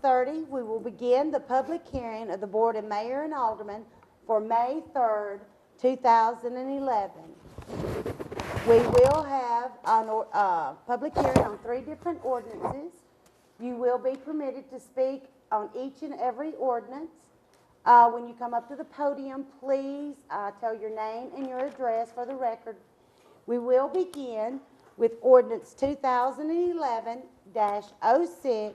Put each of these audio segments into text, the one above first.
6:30, we will begin the public hearing of the Board of Mayor and Aldermen for May 3rd, 2011. We will have a public hearing on 3 different ordinances. You will be permitted to speak on each and every ordinance. When you come up to the podium, please tell your name and your address for the record. We will begin with ordinance 2011-06,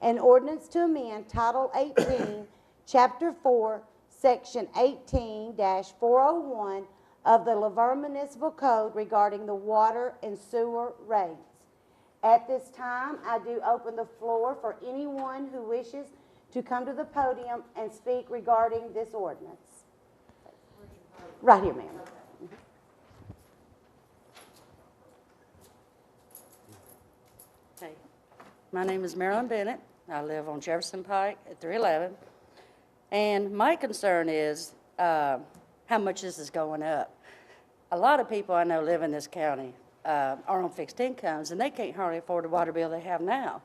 an ordinance to amend Title 18, Chapter 4, Section 18-401 of the Vergne Municipal Code regarding the water and sewer rates. At this time, I do open the floor for anyone who wishes to come to the podium and speak regarding this ordinance. Right here, ma'am. Hey, my name is Marilyn Bennett. I live on Jefferson Pike at 311. And my concern is how much this is going up. A lot of people I know live in this county are on fixed incomes, and they can't hardly afford the water bill they have now.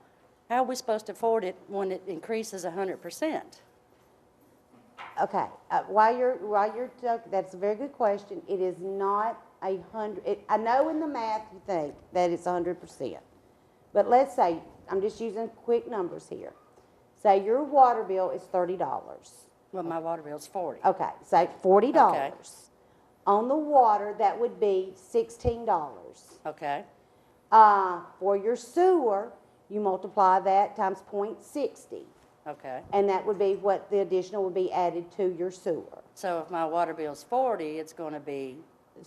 How are we supposed to afford it when it increases 100%? Okay, while you're talking, that's a very good question. It is not 100. I know in the math you think that it's 100%, but let's say, I'm just using quick numbers here. Say your water bill is $30. Well, my water bill's 40. Okay, say $40. Okay. On the water, that would be $16. Okay. For your sewer, you multiply that times 0.60. Okay. And that would be what the additional would be added to your sewer. So if my water bill's 40, it's going to be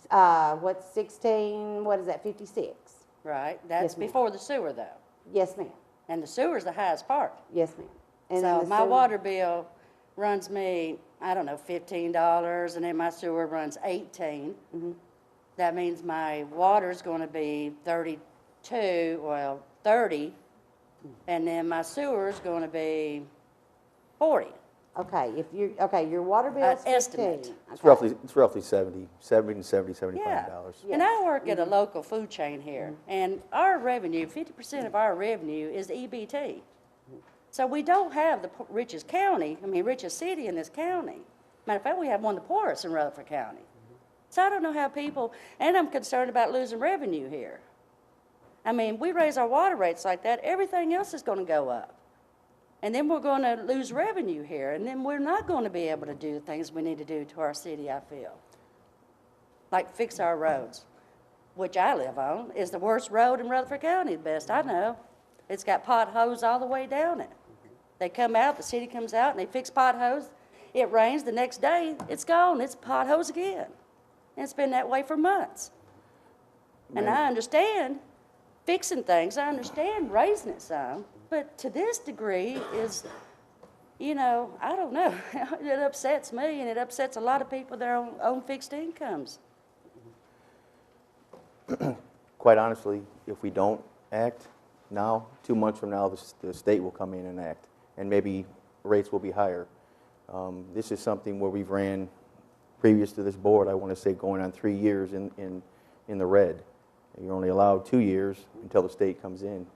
What's 16, what is that, 56? right. That's Yes, ma'am. before the sewer, though. Yes, ma'am. And the sewer's the highest part. Yes, ma'am. And So then if the my sewer- water bill runs me, I don't know, $15, and then my sewer runs $18. Mm-hmm. That means my water's going to be 32, well, 30, and then my sewer's going to be 40. Okay, your water bill is 15. Estimate. Okay. It's roughly 70 to $75. Yeah. Yes. And I work at a local food chain here, and our revenue, 50% of our revenue is EBT. So we don't have the richest richest city in this county. Matter of fact, we have one of the poorest in Rutherford County. So I don't know how people, and I'm concerned about losing revenue here. I mean, we raise our water rates like that, everything else is going to go up. And then we're going to lose revenue here, and then we're not going to be able to do the things we need to do to our city, I feel. Like fix our roads, which I live on, is the worst road in Rutherford County, the best I know. It's got potholes all the way down it. They come out, the city comes out, and they fix potholes. It rains, the next day, it's gone. It's potholes again. And it's been that way for months. And I understand fixing things. I understand raising it some. But to this degree is, I don't know. It upsets me, and it upsets a lot of people that are on fixed incomes. Quite honestly, if we don't act now, 2 months from now, the state will come in and act, and maybe rates will be higher. This is something where we've ran, previous to this board, I want to say going on 3 years in the red. You're only allowed 2 years until the state comes in.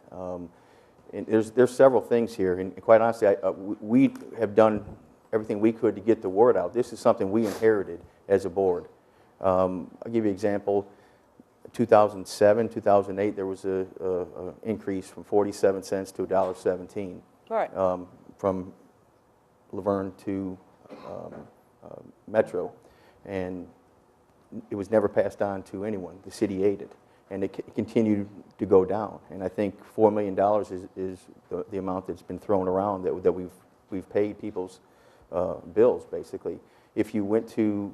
And there's several things here, and quite honestly, we have done everything we could to get the word out. This is something we inherited as a board. I'll give you an example. 2007, 2008, there was a increase from 47 cents to $1.17. Right. From Laverne to Metro, and it was never passed on to anyone. The city ate it, and it continued to go down. And I think $4 million is the amount that's been thrown around that we've paid people's bills, basically. If you went to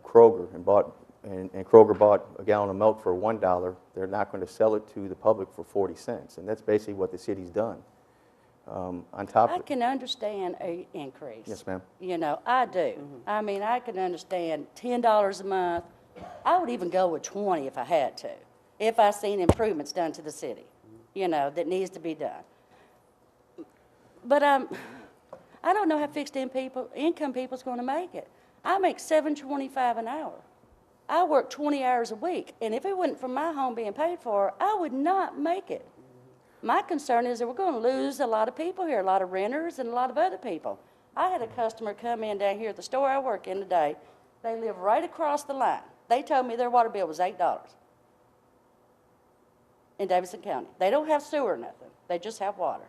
Kroger and bought and Kroger bought a gallon of milk for $1, they're not going to sell it to the public for 40 cents, and that's basically what the city's done. On top I of can understand an increase. Yes, ma'am. I do. I mean, I can understand $10 a month. I would even go with 20 if I had to, if I seen improvements done to the city, that needs to be done. But I don't know how fixed income people's going to make it. I make $7.25 an hour. I work 20 hours a week, and if it wasn't for my home being paid for, I would not make it. My concern is that we're going to lose a lot of people here, a lot of renters and a lot of other people. I had a customer come in down here at the store I work in today. They live right across the line. They told me their water bill was $8 in Davidson County. They don't have sewer or nothing. They just have water.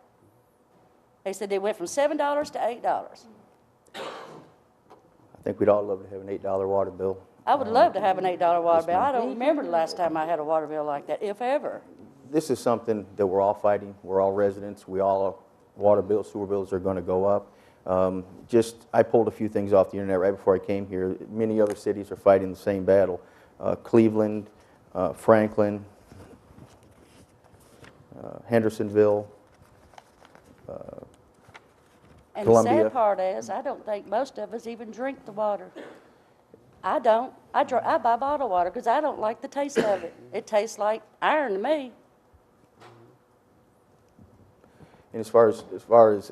They said they went from $7 to $8. I think we'd all love to have an $8 water bill. I would love to have an $8 water Yes, bill. ma'am. I don't remember the last time I had a water bill like that, if ever. This is something that we're all fighting. We're all residents. We all, water bills, sewer bills are going to go up. I pulled a few things off the internet right before I came here. Many other cities are fighting the same battle. Cleveland, Franklin, Hendersonville, And Columbia. the sad part is, I don't think most of us even drink the water. I don't. I buy bottled water because I don't like the taste of it. It tastes like iron to me. And as far as,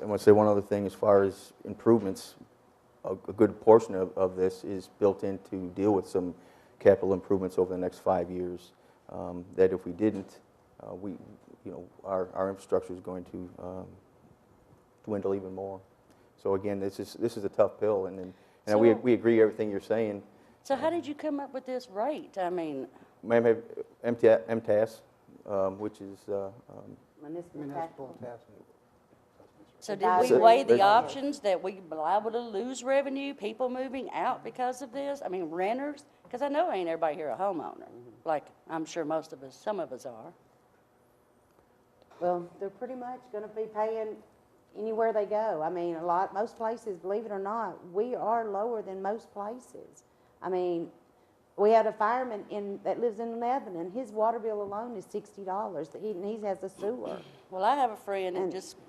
I want to say one other thing, as far as improvements, a good portion of this is built in to deal with some capital improvements over the next 5 years. That if we didn't, our infrastructure is going to dwindle even more. So again, this is a tough pill, and we agree everything you're saying. So how did you come up with this rate? I mean, Ma'am, have MTAS, which is Municipal tax. so did we So- weigh the options that we be liable to lose revenue, people moving out because of this? I mean, renters? Because I know ain't everybody here a homeowner, like I'm sure most of us, some of us are. Well, they're pretty much gonna be paying anywhere they go. I mean, most places, believe it or not, we are lower than most places. I mean, we had a fireman that lives in Lebanon, his water bill alone is $60, and he has a sewer. Well, I have a friend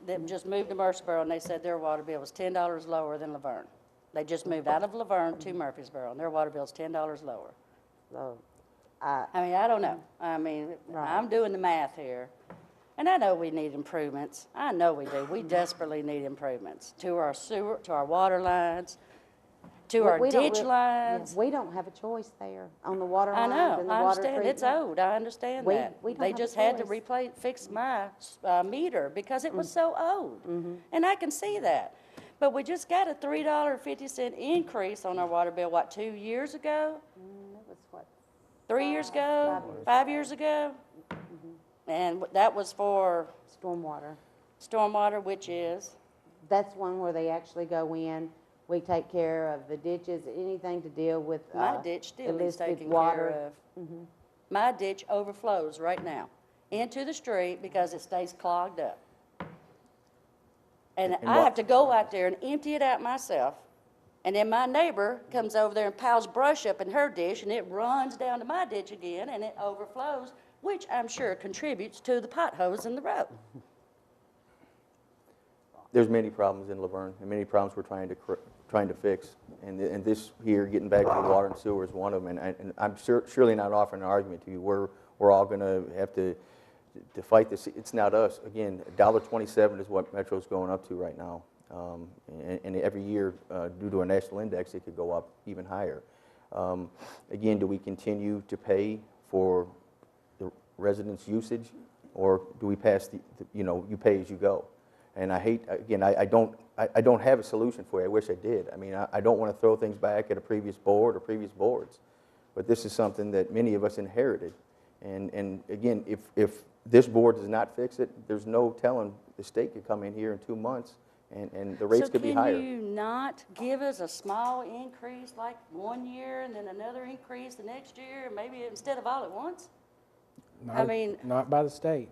that just moved to Murfreesboro, and they said their water bill was $10 lower than Laverne. They just moved out of Laverne to Murfreesboro, and their water bill's $10 lower. So, I mean, I don't know. I mean, Right. I'm doing the math here. And I know we need improvements. I know we do. We desperately need improvements to our sewer, to our water lines, to our we don't ditch lines. we don't have a choice there on the water I lines know, and the I water understand, it's treatment. old, I understand We- that. we don't They have a just had to choice. fix my meter because it was Mm. so old. Mm-hmm. And I can see that. But we just got a $3.50 increase on our water bill, what, 2 years ago? That was what, 3 years ago? 5 years ago? And that was for stormwater. stormwater, which is, That's one where they actually go in, we take care of the ditches, anything to deal with. my ditch still needs illicit taken water. care of. My ditch overflows right now into the street because it stays clogged up. And And I what- have to go out there and empty it out myself. And then my neighbor comes over there and piles brush up in her ditch, and it runs down to my ditch again, and it overflows, which I'm sure contributes to the potholes in the road. There's many problems in Laverne, and many problems we're trying to fix. And this here, getting back to the water and sewer, is one of them. And I'm surely not offering an argument to you. We're all going to have to fight this. It's not us. Again, $1.27 is what Metro's going up to right now. And every year, due to a national index, it could go up even higher. Again, do we continue to pay for the residents' usage, or do we pass you pay as you go? And I hate, again, I don't have a solution for you. I wish I did. I mean, I don't want to throw things back at a previous board or previous boards, but this is something that many of us inherited. And again, if this board does not fix it, there's no telling the state could come in here in 2 months and the rates could be higher. So can you not give us a small increase like 1 year and then another increase the next year, maybe instead of all at once? Not by the state.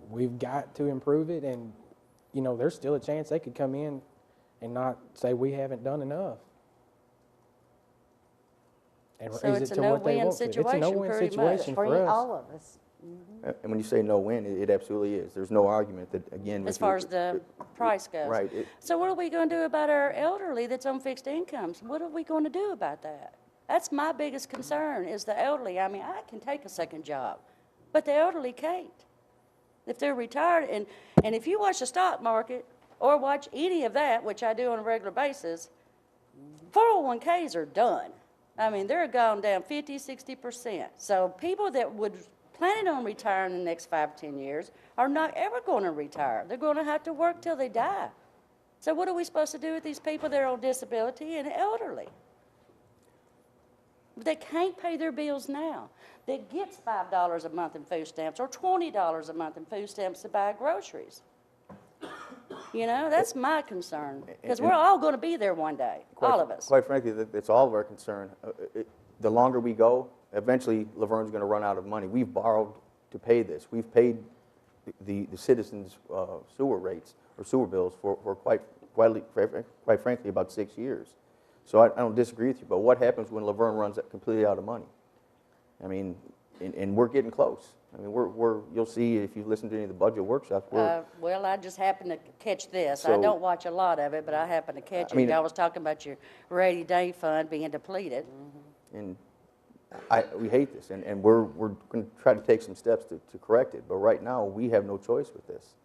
We've got to improve it, and there's still a chance they could come in and not say we haven't done enough. And So raise it's it a to what they no-win want to. It's a situation, no-win pretty situation much. for us. all of us. And when you say no win, it absolutely is. There's no argument that, again, As far as the price goes. Right. So what are we going to do about our elderly that's on fixed incomes? What are we going to do about that? That's my biggest concern, is the elderly. I mean, I can take a second job, but the elderly can't. If they're retired, and if you watch the stock market or watch any of that, which I do on a regular basis, 401ks are done. I mean, they're gone down 50, 60%. So people that would planning on retiring in the next 5 to 10 years are not ever going to retire. They're going to have to work till they die. So what are we supposed to do with these people that are on disability and elderly? They can't pay their bills now. That gets $5 a month in food stamps or $20 a month in food stamps to buy groceries. You know, that's my concern, because we're all going to be there one day, all of us. Quite frankly, it's all of our concern. The longer we go, eventually Laverne's going to run out of money. We've borrowed to pay this. We've paid the citizens' sewer rates or sewer bills for quite frankly about 6 years. So I don't disagree with you, but what happens when Laverne runs completely out of money? I mean, and we're getting close. I mean, you'll see if you listen to any of the budget workshops. Well, I just happened to catch this. I So- don't watch a lot of it, but I happened to catch I mean- it. Y'all was talking about your rainy day fund being depleted. And we hate this, and we're going to try to take some steps to correct it. But right now, we have no choice with this.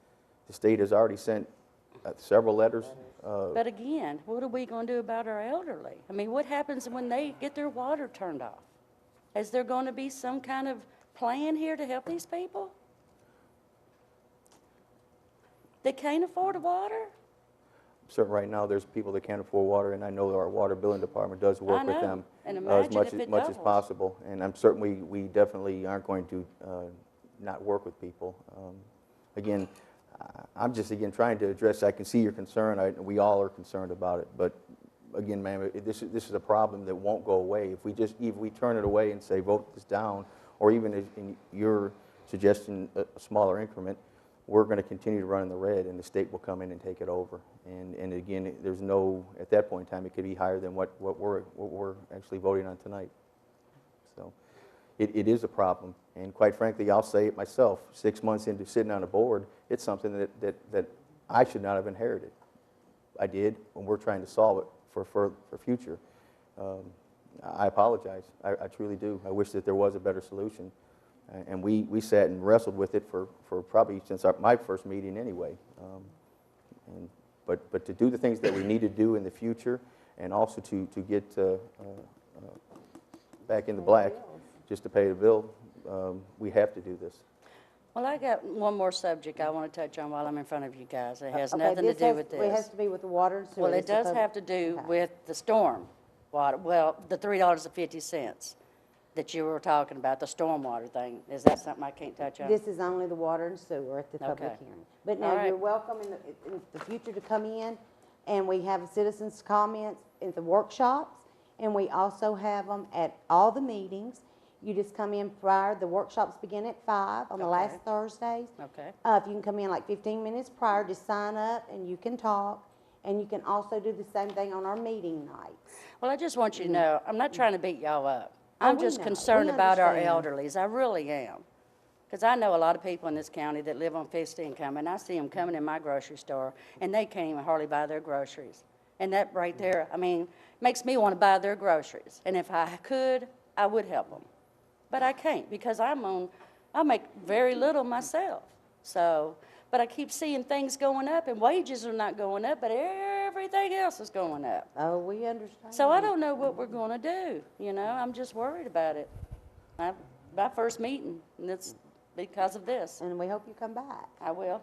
The state has already sent several letters. But again, what are we going to do about our elderly? I mean, what happens when they get their water turned off? Is there going to be some kind of plan here to help these people? They can't afford the water? Certain right now, there's people that can't afford water, and I know our water billing department does work with know. them And as imagine much if as it much as doubles. possible. And I'm certain we definitely aren't going to not work with people. Again, I'm just trying to address. I can see your concern. We all are concerned about it, but again, ma'am, this is a problem that won't go away if we turn it away and say vote this down, or even in your suggestion a smaller increment. We're going to continue to run in the red, and the state will come in and take it over. And again, there's no, at that point in time, it could be higher than what we're actually voting on tonight. So it is a problem, and quite frankly, I'll say it myself. 6 months into sitting on a board, it's something that I should not have inherited. I did when we're trying to solve it for future. I apologize. I truly do. I wish that there was a better solution. And we sat and wrestled with it for probably since my first meeting anyway. But to do the things that we need to do in the future, and also to get back in the black, just to pay the bill, we have to do this. Well, I got one more subject I want to touch on while I'm in front of you guys. It has Okay, nothing to do with It this. has to be with the water and sewer. Well, it It's a does pub- have to do Okay. with the storm water, well, the $3.50 that you were talking about, the stormwater thing. Is that something I can't touch on? This is only the water and sewer at the public Okay. hearing. But All no, right. you're welcome in the future to come in, and we have citizens' comments at the workshops, and we also have them at all the meetings. You just come in prior, the workshops begin at 5 on the last Okay. Thursdays. Okay. If you can come in like 15 minutes prior, just sign up and you can talk. And you can also do the same thing on our meeting nights. Well, I just want you to know, I'm not trying to beat y'all up. Oh, I'm we just know. concerned We about our understand. elderlies. I really am. Because I know a lot of people in this county that live on fixed income, and I see them coming in my grocery store, and they can't even hardly buy their groceries. And that right there, I mean, makes me want to buy their groceries. And if I could, I would help them. But I can't, because I make very little myself. So, but I keep seeing things going up, and wages are not going up, but everything else is going up. Oh, we understand. So I don't know what we're going to do, you know? I'm just worried about it. My first meeting, and it's because of this. And we hope you come back. I will.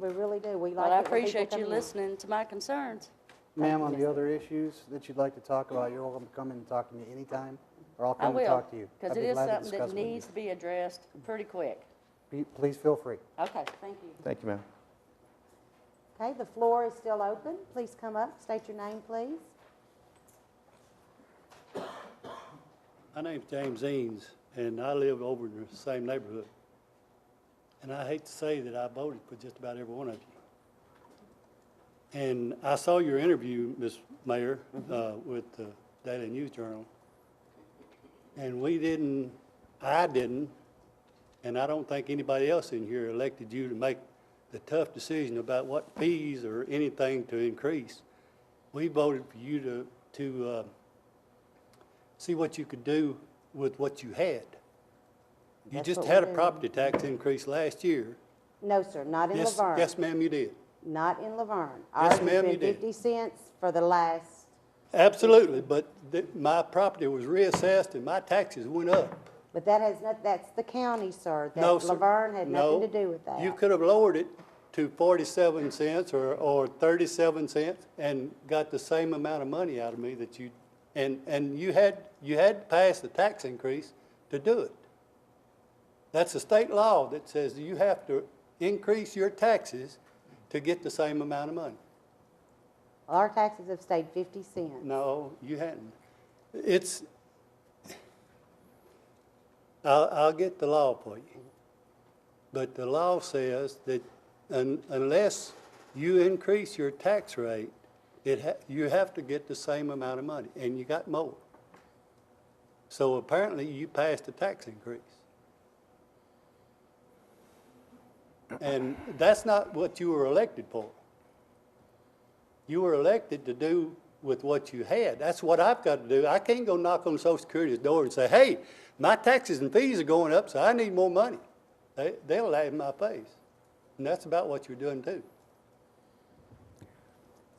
We really do. We like Well, I it when people appreciate come you in. listening to my concerns. Ma'am, on the other issues that you'd like to talk about, you're welcome to come in and talk to me anytime, or I'll I come and will, talk to you. because I'd it be is glad to something that discuss with you. needs to be addressed pretty quick. Please feel free. Okay, thank you. Thank you, ma'am. Okay, the floor is still open. Please come up, state your name, please. My name's James Eanes, and I live over in the same neighborhood. And I hate to say that I voted for just about every one of you. And I saw your interview, Ms. Mayor, with the Daily News Journal. And I didn't, and I don't think anybody else in here elected you to make the tough decision about what fees or anything to increase. We voted for you to see what you could do with what you had. You That's just what had we a did. property tax increase last year. No, sir, not in Yes, Laverne. yes, ma'am, you did. Not in Laverne. Yes, Ours has ma'am, been you did. 50 cents for the last, Absolutely, but my property was reassessed and my taxes went up. But that has not, that's the county, sir. No, That sir. Laverne had nothing to No. do with that. You could have lowered it to 47 cents or 37 cents and got the same amount of money out of me that you, and you had to pass the tax increase to do it. That's a state law that says you have to increase your taxes to get the same amount of money. Our taxes have stayed 50 cents. No, you hadn't. I'll get the law for you. But the law says that unless you increase your tax rate, you have to get the same amount of money, and you got more. So apparently you passed a tax increase. And that's not what you were elected for. You were elected to do with what you had. That's what I've got to do. I can't go knock on Social Security's door and say, hey, my taxes and fees are going up, so I need more money. They'll laugh in my face. And that's about what you're doing too.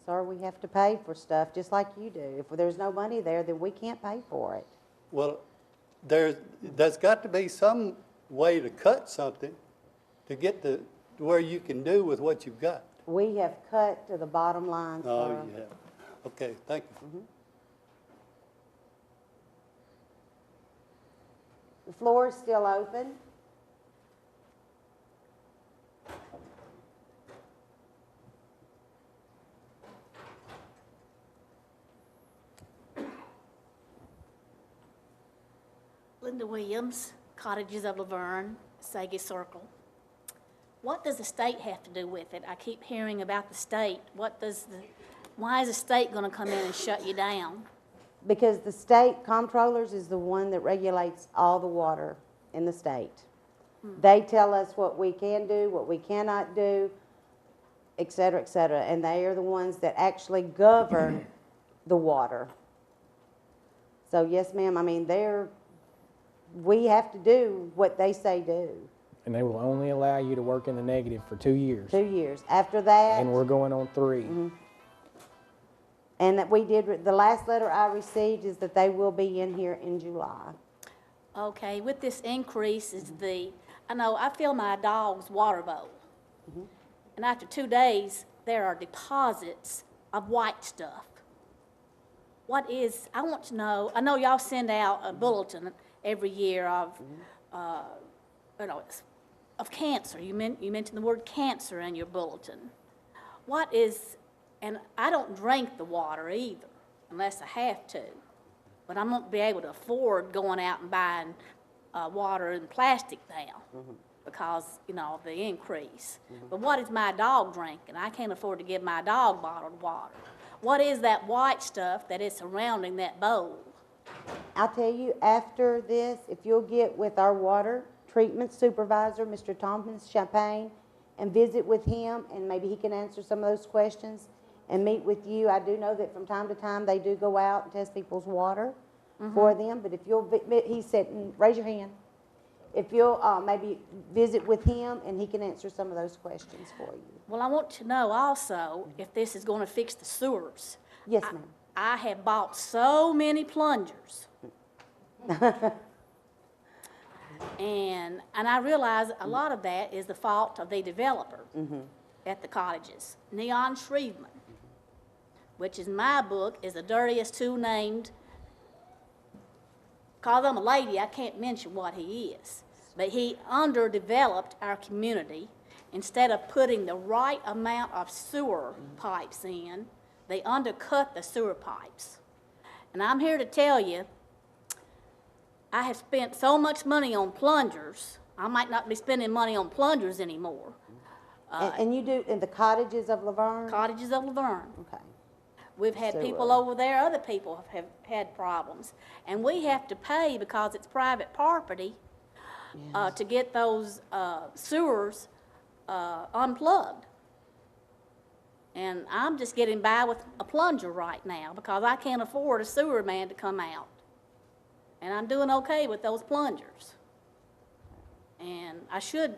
Sir, we have to pay for stuff just like you do. If there's no money there, then we can't pay for it. Well, there's got to be some way to cut something to get to where you can do with what you've got. We have cut to the bottom line, sir. Oh, yeah. Okay, thank you. The floor is still open. Linda Williams, Cottages of Laverne, Sagi Circle. What does the state have to do with it? I keep hearing about the state. Why is the state going to come in and shut you down? Because the state comptrollers is the one that regulates all the water in the state. They tell us what we can do, what we cannot do, et cetera, and they are the ones that actually govern the water. So yes, ma'am, I mean, we have to do what they say do. And they will only allow you to work in the negative for 2 years. 2 years. After that. And we're going on 3. And that we did, the last letter I received is that they will be in here in July. Okay, with this increase is I fill my dog's water bowl. And after 2 days, there are deposits of white stuff. I want to know, I know y'all send out a bulletin every year of cancer. You mentioned the word cancer in your bulletin. And I don't drink the water either, unless I have to. But I won't be able to afford going out and buying water in plastic now because, of the increase. But what is my dog drinking? I can't afford to give my dog bottled water. What is that white stuff that is surrounding that bowl? I'll tell you, after this, if you'll get with our water treatment supervisor, Mr. Thomas Champagne, and visit with him, and maybe he can answer some of those questions, and meet with you. I do know that from time to time, they do go out and test people's water for them, but if you'll, he said, raise your hand. If you'll maybe visit with him, and he can answer some of those questions for you. Well, I want to know also if this is going to fix the sewers. Yes, ma'am. I have bought so many plungers. And I realize a lot of that is the fault of the developer at the cottages, Neon Shrievman, which in my book is the dirtiest two named. Because I'm a lady, I can't mention what he is. But he underdeveloped our community. Instead of putting the right amount of sewer pipes in, they undercut the sewer pipes. And I'm here to tell you, I have spent so much money on plungers, I might not be spending money on plungers anymore. And you do in the cottages of Laverne? Cottages of Laverne. Okay. We've had people over there, other people have had problems. And we have to pay because it's private property to get those sewers unplugged. And I'm just getting by with a plunger right now because I can't afford a sewer man to come out. And I'm doing okay with those plungers. And I should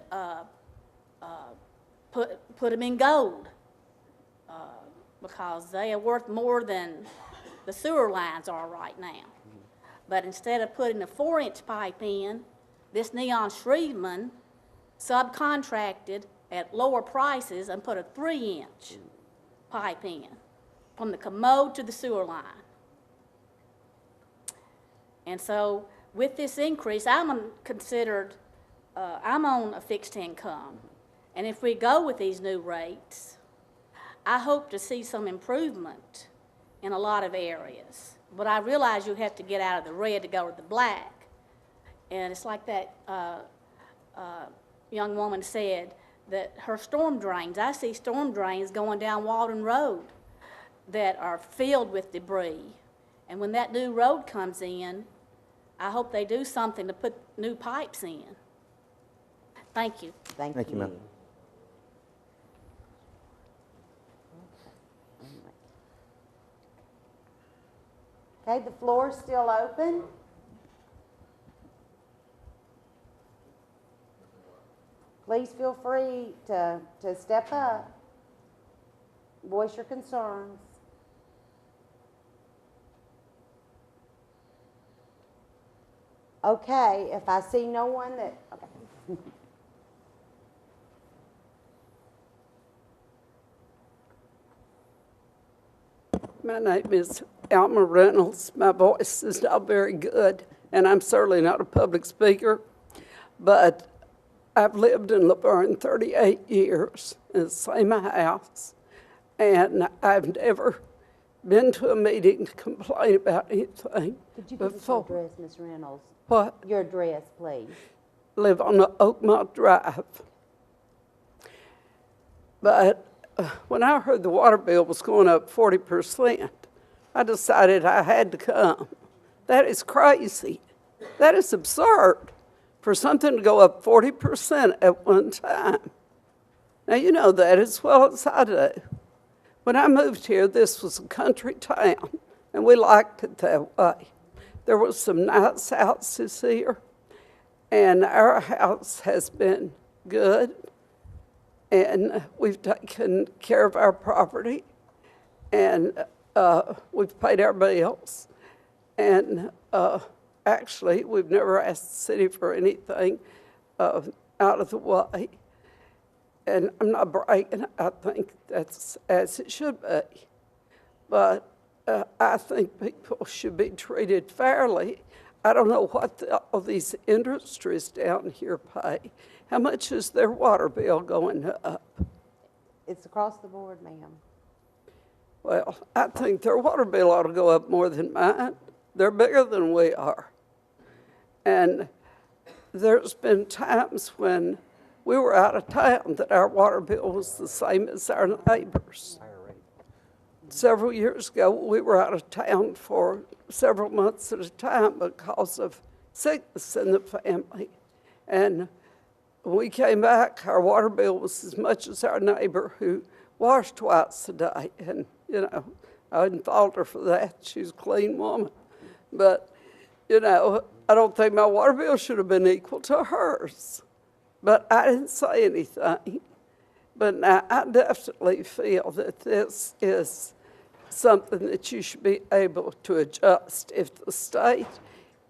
put them in gold because they are worth more than the sewer lines are right now. But instead of putting a 4-inch pipe in, this Neon Shreveman subcontracted at lower prices and put a 3-inch pipe in from the commode to the sewer line. And so with this increase, I'm on a fixed income. And if we go with these new rates, I hope to see some improvement in a lot of areas. But I realize you have to get out of the red to go to the black. And it's like that young woman said, that her storm drains, I see storm drains going down Walden Road that are filled with debris. And when that new road comes in, I hope they do something to put new pipes in. Thank you. Thank Thank you, ma'am. Okay, the floor is still open. Please feel free to step up, voice your concerns. Okay, if I see no one that, okay. My name is Alma Reynolds. My voice is not very good, and I'm certainly not a public speaker, but I've lived in Laverne 38 years in the same house, and I've never been to a meeting to complain about anything. Could you give us your address, Ms. Reynolds? What? Your address, please. Live on the Oakmont Drive. But when I heard the water bill was going up 40%, I decided I had to come. That is crazy. That is absurd for something to go up 40% at one time. Now, you know that as well as I do. When I moved here, this was a country town, and we liked it that way. There were some nice houses here, and our house has been good, and we've taken care of our property, and we've paid our bills, and actually, we've never asked the city for anything out of the way. And I'm not bragging, I think that's as it should be. But I think people should be treated fairly. I don't know what all these industries down here pay. How much is their water bill going up? It's across the board, ma'am. Well, I think their water bill ought to go up more than mine. They're bigger than we are. And there's been times when we were out of town that our water bill was the same as our neighbors. Several years ago, we were out of town for several months at a time because of sickness in the family. And when we came back, our water bill was as much as our neighbor who washed twice a day. And, you know, I wouldn't fault her for that. She's a clean woman. But, you know, I don't think my water bill should have been equal to hers. But I didn't say anything. But now I definitely feel that this is something that you should be able to adjust. If the state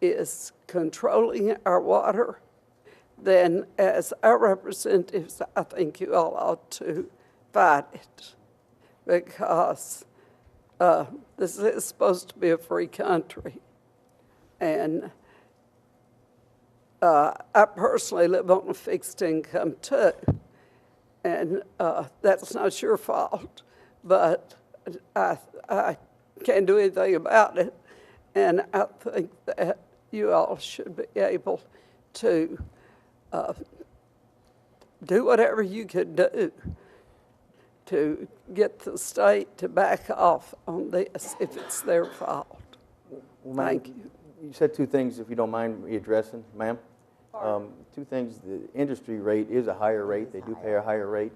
is controlling our water, then as our representatives, I think you all ought to fight it, because this is supposed to be a free country. And I personally live on a fixed income too, and that's not your fault, but I can't do anything about it, and I think that you all should be able to do whatever you can do to get the state to back off on this if it's their fault. Well, Thank you. You said two things, if you don't mind me addressing, ma'am. Two things, the industry rate is a higher rate. They do pay a higher rate.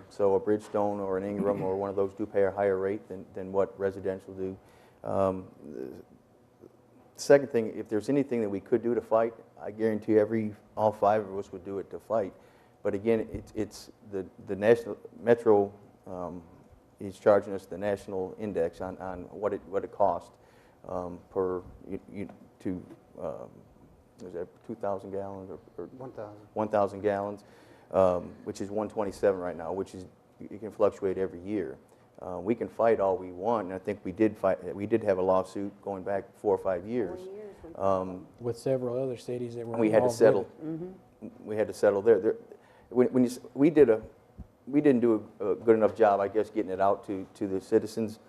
So a Bridgestone or an Ingram or one of those do pay a higher rate than what residential do. The second thing, if there's anything that we could do to fight, I guarantee all five of us would do it to fight. But again, it's the national Metro is charging us the national index on what it costs was that 2,000 gallons or 1,000. 1,000 gallons, which is 127 right now, which is, it can fluctuate every year. We can fight all we want, and I think we did fight. We did have a lawsuit going back 4 or 5 years. With several other cities that were We had to involved with settle. it. We had to settle there. We didn't do a good enough job, I guess, getting it out to the citizens.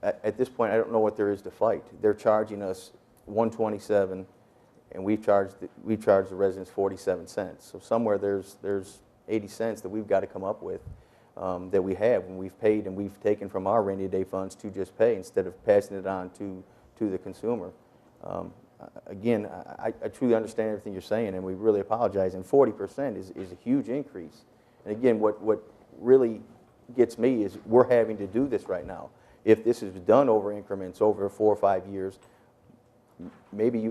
At this point, I don't know what there is to fight. They're charging us 127, and we've charged the residents 47 cents. So somewhere there's 80 cents that we've got to come up with, that we have, and we've paid, and we've taken from our rainy day funds to just pay instead of passing it on to the consumer. Again, I truly understand everything you're saying, and we really apologize. And 40% is a huge increase. And again, what really gets me is we're having to do this right now. If this is done over increments over 4 or 5 years, maybe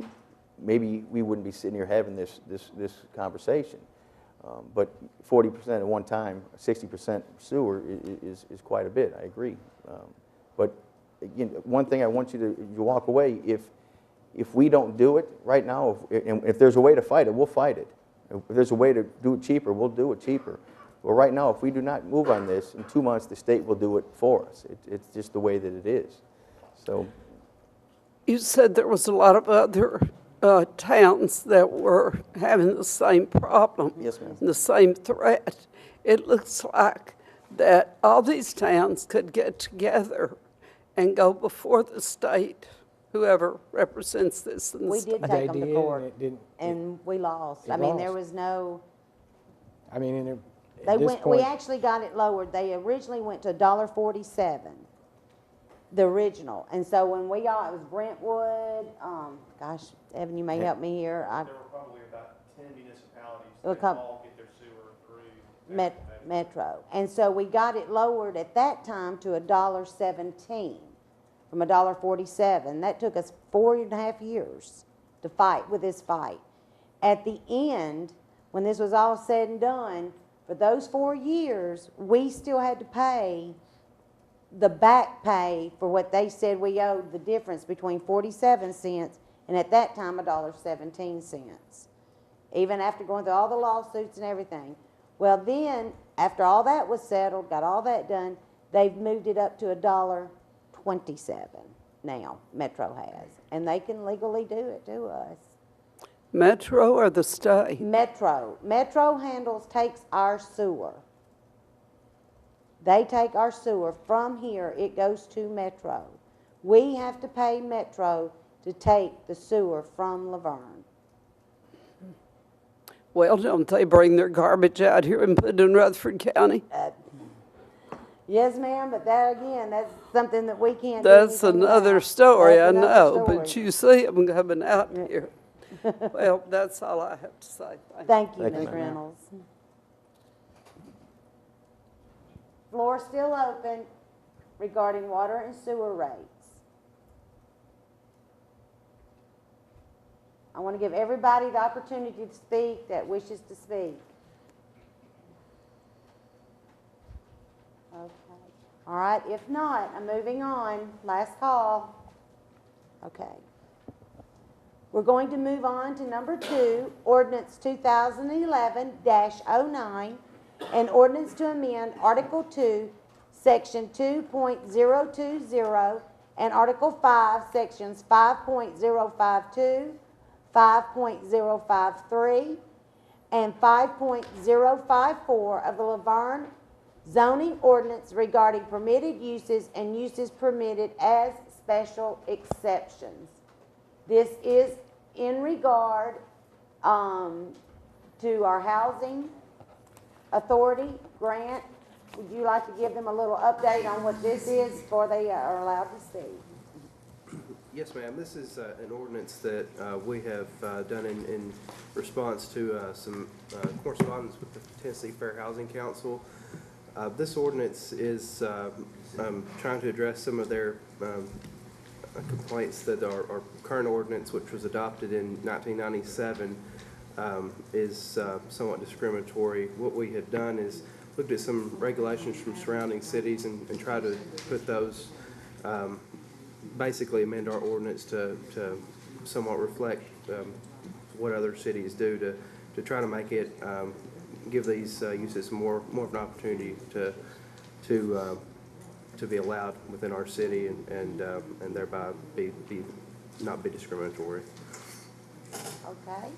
we wouldn't be sitting here having this conversation. But 40% at one time, 60% sewer is quite a bit. I agree. But again, one thing I want you to walk away, if we don't do it right now, if there's a way to fight it, we'll fight it. If there's a way to do it cheaper, we'll do it cheaper. But right now, if we do not move on this, in 2 months, the state will do it for us. It's just the way that it is. So, You said there was a lot of other towns that were having the same problem. Yes, ma'am. The same threat. It looks like that all these towns could get together and go before the state, whoever represents this in the We state. did They take them to did, court, and it didn't. and we lost. It I mean, there lost. was no, I mean, and they at this went, we point, actually got it lowered. They originally went to $1.47, the original. And so when we all, it was Brentwood, gosh, Evan, you may help me here. There were probably about 10 municipalities It'll that come- all get their sewer through. Metro. And so we got it lowered at that time to $1.17 from $1.47. That took us 4.5 years to fight with this fight. At the end, when this was all said and done, for those 4 years, we still had to pay the back pay for what they said we owed, the difference between 47 cents and at that time $1.17. Even after going through all the lawsuits and everything. Well then, after all that was settled, got all that done, they've moved it up to $1.27 now, Metro has. And they can legally do it to us. Metro or the state? Metro. Metro takes our sewer. They take our sewer from here, it goes to Metro. We have to pay Metro to take the sewer from Laverne. Well, don't they bring their garbage out here and put it in Rutherford County? Yes, ma'am, but that again, that's something that we can't do That's anything another about. story, That's I another know, story. but you see them coming out here. Well, that's all I have to say. Thank you, Thank you, Ms. ma'am. Reynolds. Floor still open regarding water and sewer rates. I want to give everybody the opportunity to speak that wishes to speak. Okay. All right, if not, I'm moving on. Last call. Okay. We're going to move on to number 2, ordinance 2011-09, an ordinance to amend Article 2, Section 2.020, and Article 5, Sections 5.052, 5.053, and 5.054 of the Laverne zoning ordinance regarding permitted uses and uses permitted as special exceptions. This is in regard to our housing authority grant. Would you like to give them a little update on what this is before they are allowed to speak? Yes, ma'am. This is an ordinance that we have done in response to some correspondence with the Tennessee Fair Housing Council. This ordinance is trying to address some of their complaints that our current ordinance, which was adopted in 1997, is somewhat discriminatory. What we have done is looked at some regulations from surrounding cities and tried to put those, basically amend our ordinance to somewhat reflect what other cities do to try to make it, give these uses more of an opportunity to be allowed within our city and thereby not be discriminatory. Okay.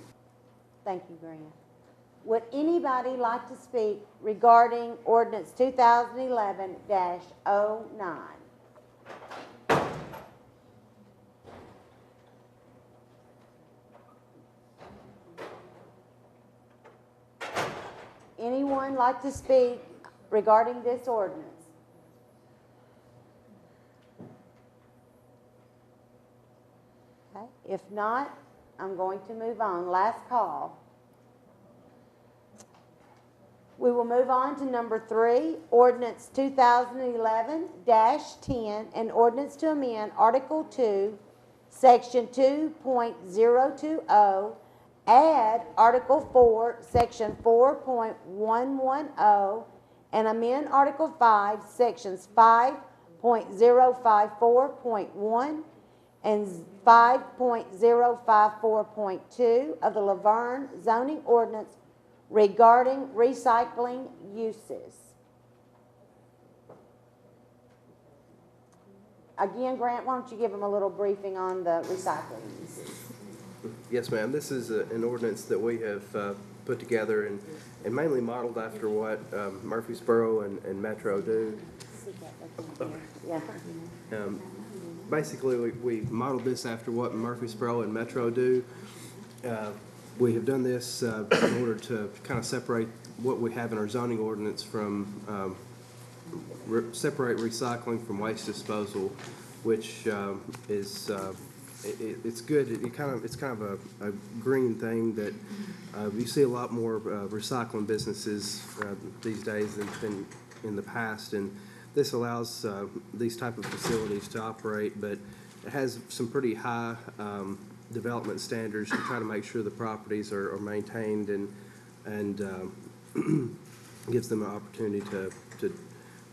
Thank you, Grant. Would anybody like to speak regarding ordinance 2011-09? Anyone like to speak regarding this ordinance? Okay, if not, I'm going to move on. Last call. We will move on to number 3, ordinance 2011-10, an ordinance to amend Article 2, Section 2.020, add Article 4, Section 4.110, and amend Article 5, Sections 5.054.1 and 5.054.2 of the Laverne zoning ordinance regarding recycling uses. Again, Grant, why don't you give them a little briefing on the recycling uses? Yes, ma'am. This is an ordinance that we have put together and mainly modeled after what Murfreesboro and Metro do. Yeah. Basically, we modeled this after what Murfreesboro and Metro do. We have done this in order to kind of separate what we have in our zoning ordinance from separate recycling from waste disposal, which is it's good. It's kind of a green thing that you see a lot more recycling businesses these days than in the past, and this allows these type of facilities to operate, but it has some pretty high development standards to try to make sure the properties are maintained and gives them an opportunity to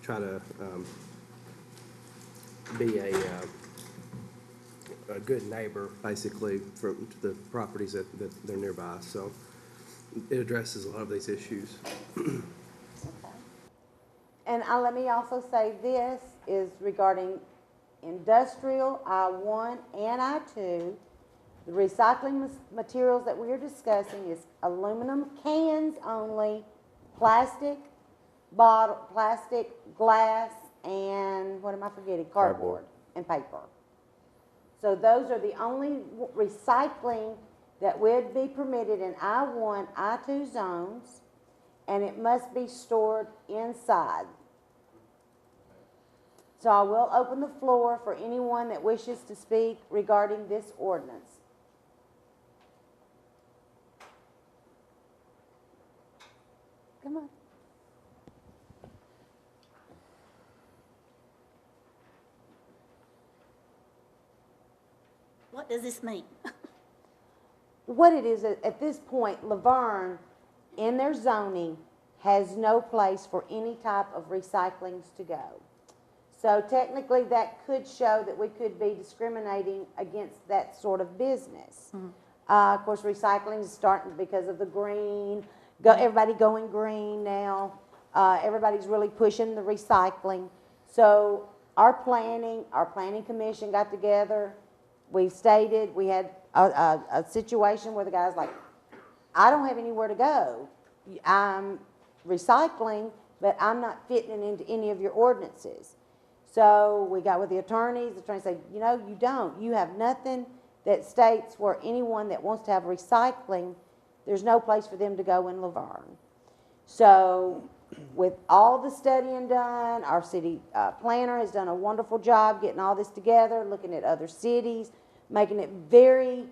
try to be a good neighbor, basically, to the properties that they're nearby. So it addresses a lot of these issues. Okay. And let me also say this is regarding industrial, I-1 and I-2. The recycling materials that we are discussing is aluminum cans only, plastic, glass, and what am I forgetting? Cardboard and paper. So those are the only recycling that would be permitted in I-1, I-2 zones, and it must be stored inside. So I will open the floor for anyone that wishes to speak regarding this ordinance. Come on. What does this mean? What it is, at this point, Laverne, in their zoning, has no place for any type of recyclings to go. So technically, that could show that we could be discriminating against that sort of business. Mm-hmm. Of course, recycling is starting because of the green, everybody going green now. Everybody's really pushing the recycling. So our planning commission got together. We stated, we had a situation where the guy's like, I don't have anywhere to go. I'm recycling, but I'm not fitting it into any of your ordinances. So we got with the attorneys said, you know, you don't. You have nothing that states where anyone that wants to have recycling, there's no place for them to go in Laverne. So with all the studying done, our city planner has done a wonderful job getting all this together, looking at other cities, making it very,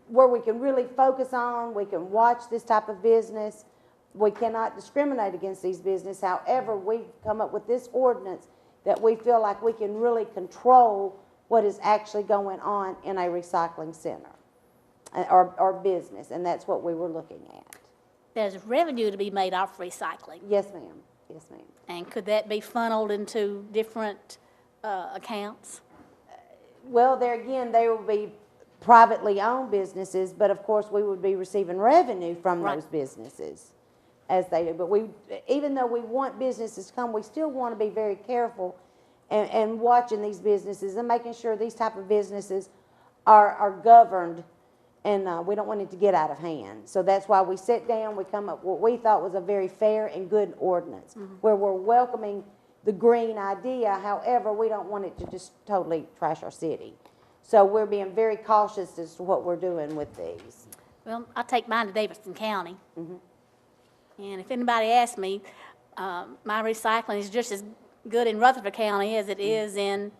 where we can really focus on, we can watch this type of business. We cannot discriminate against these businesses. However, we've come up with this ordinance that we feel like we can really control what is actually going on in a recycling center or business, and that's what we were looking at. There's revenue to be made off recycling. Yes, ma'am. Yes, ma'am. And could that be funneled into different accounts? Well, there again, they will be privately owned businesses, but of course, we would be receiving revenue from Right. those businesses as they do. But even though we want businesses to come, we still want to be very careful and watching these businesses and making sure these type of businesses are governed, and we don't want it to get out of hand. So that's why we sit down, we come up with what we thought was a very fair and good ordinance, where we're welcoming the green idea. However, we don't want it to just totally trash our city. So we're being very cautious as to what we're doing with these. Well, I take mine to Davidson County. And if anybody asks me, my recycling is just as good in Rutherford County as it is in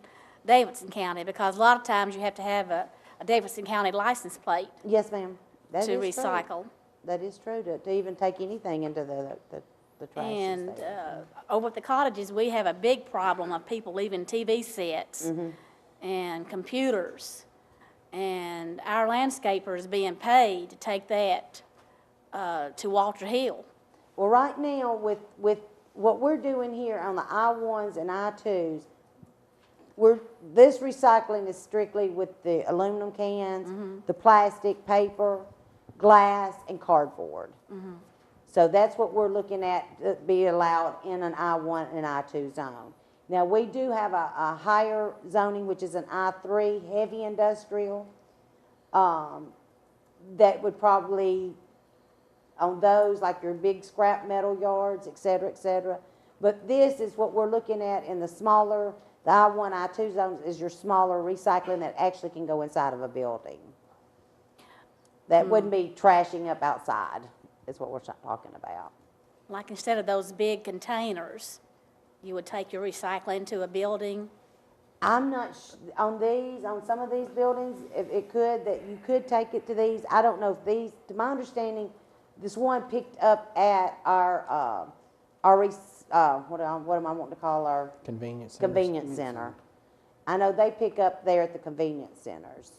Davidson County, because a lot of times you have to have a Davidson County license plate Yes, ma'am. That to is true. recycle. That is true, to even take anything into the trash. And over at the cottages, we have a big problem of people leaving TV sets and computers. And our landscaper is being paid to take that to Walter Hill. Well, right now, with what we're doing here on the I-1s and I-2s, this recycling is strictly with the aluminum cans, the plastic, paper, glass, and cardboard. So that's what we're looking at to be allowed in an I-1 and I-2 zone. Now, we do have a higher zoning, which is an I-3, heavy industrial, that would probably, on those, like your big scrap metal yards, et cetera, et cetera. But this is what we're looking at in the smaller, the I-1, I-2 zones is your smaller recycling that actually can go inside of a building. That wouldn't be trashing up outside, is what we're talking about. Like instead of those big containers, you would take your recycling to a building. I'm not, on some of these buildings, if it could, that you could take it to these. I don't know if these, to my understanding, this one picked up at our what am I wanting to call our? Convenience centers. Convenience center. I know they pick up there at the convenience centers.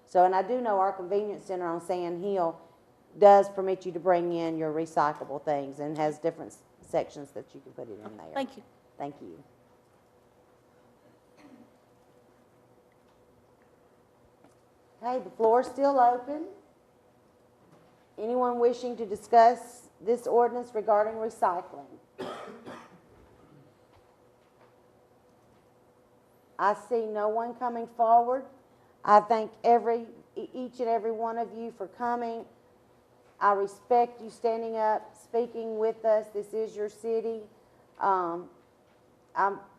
So, and I do know our convenience center on Sand Hill does permit you to bring in your recyclable things and has different sections that you can put it in there. Thank you. Thank you. Okay, the floor is still open. Anyone wishing to discuss this ordinance regarding recycling? I see no one coming forward. I thank each and every one of you for coming. I respect you standing up, speaking with us. This is your city. I'm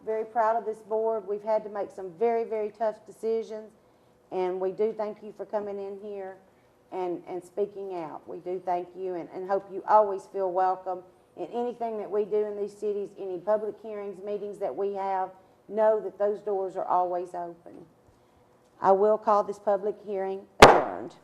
very proud of this board. We've had to make some very, very tough decisions, and we do thank you for coming in here and speaking out. We do thank you and hope you always feel welcome in anything that we do in these cities, any public hearings, meetings that we have. Know that those doors are always open. I will call this public hearing adjourned.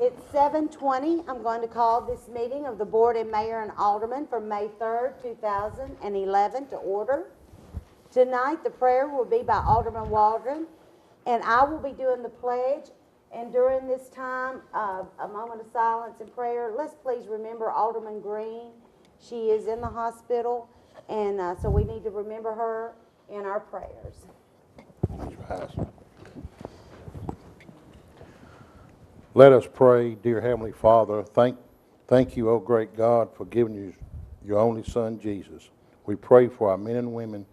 It's 7:20. I'm going to call this meeting of the Board and Mayor and Aldermen for May 3rd, 2011 to order. Tonight, the prayer will be by Alderman Waldron, and I will be doing the pledge. And during this time, a moment of silence and prayer, let's please remember Alderman Green. She is in the hospital, and so we need to remember her in our prayers. Let us pray. Dear Heavenly Father, thank you, O great God, for giving you your only Son, Jesus. We pray for our men and women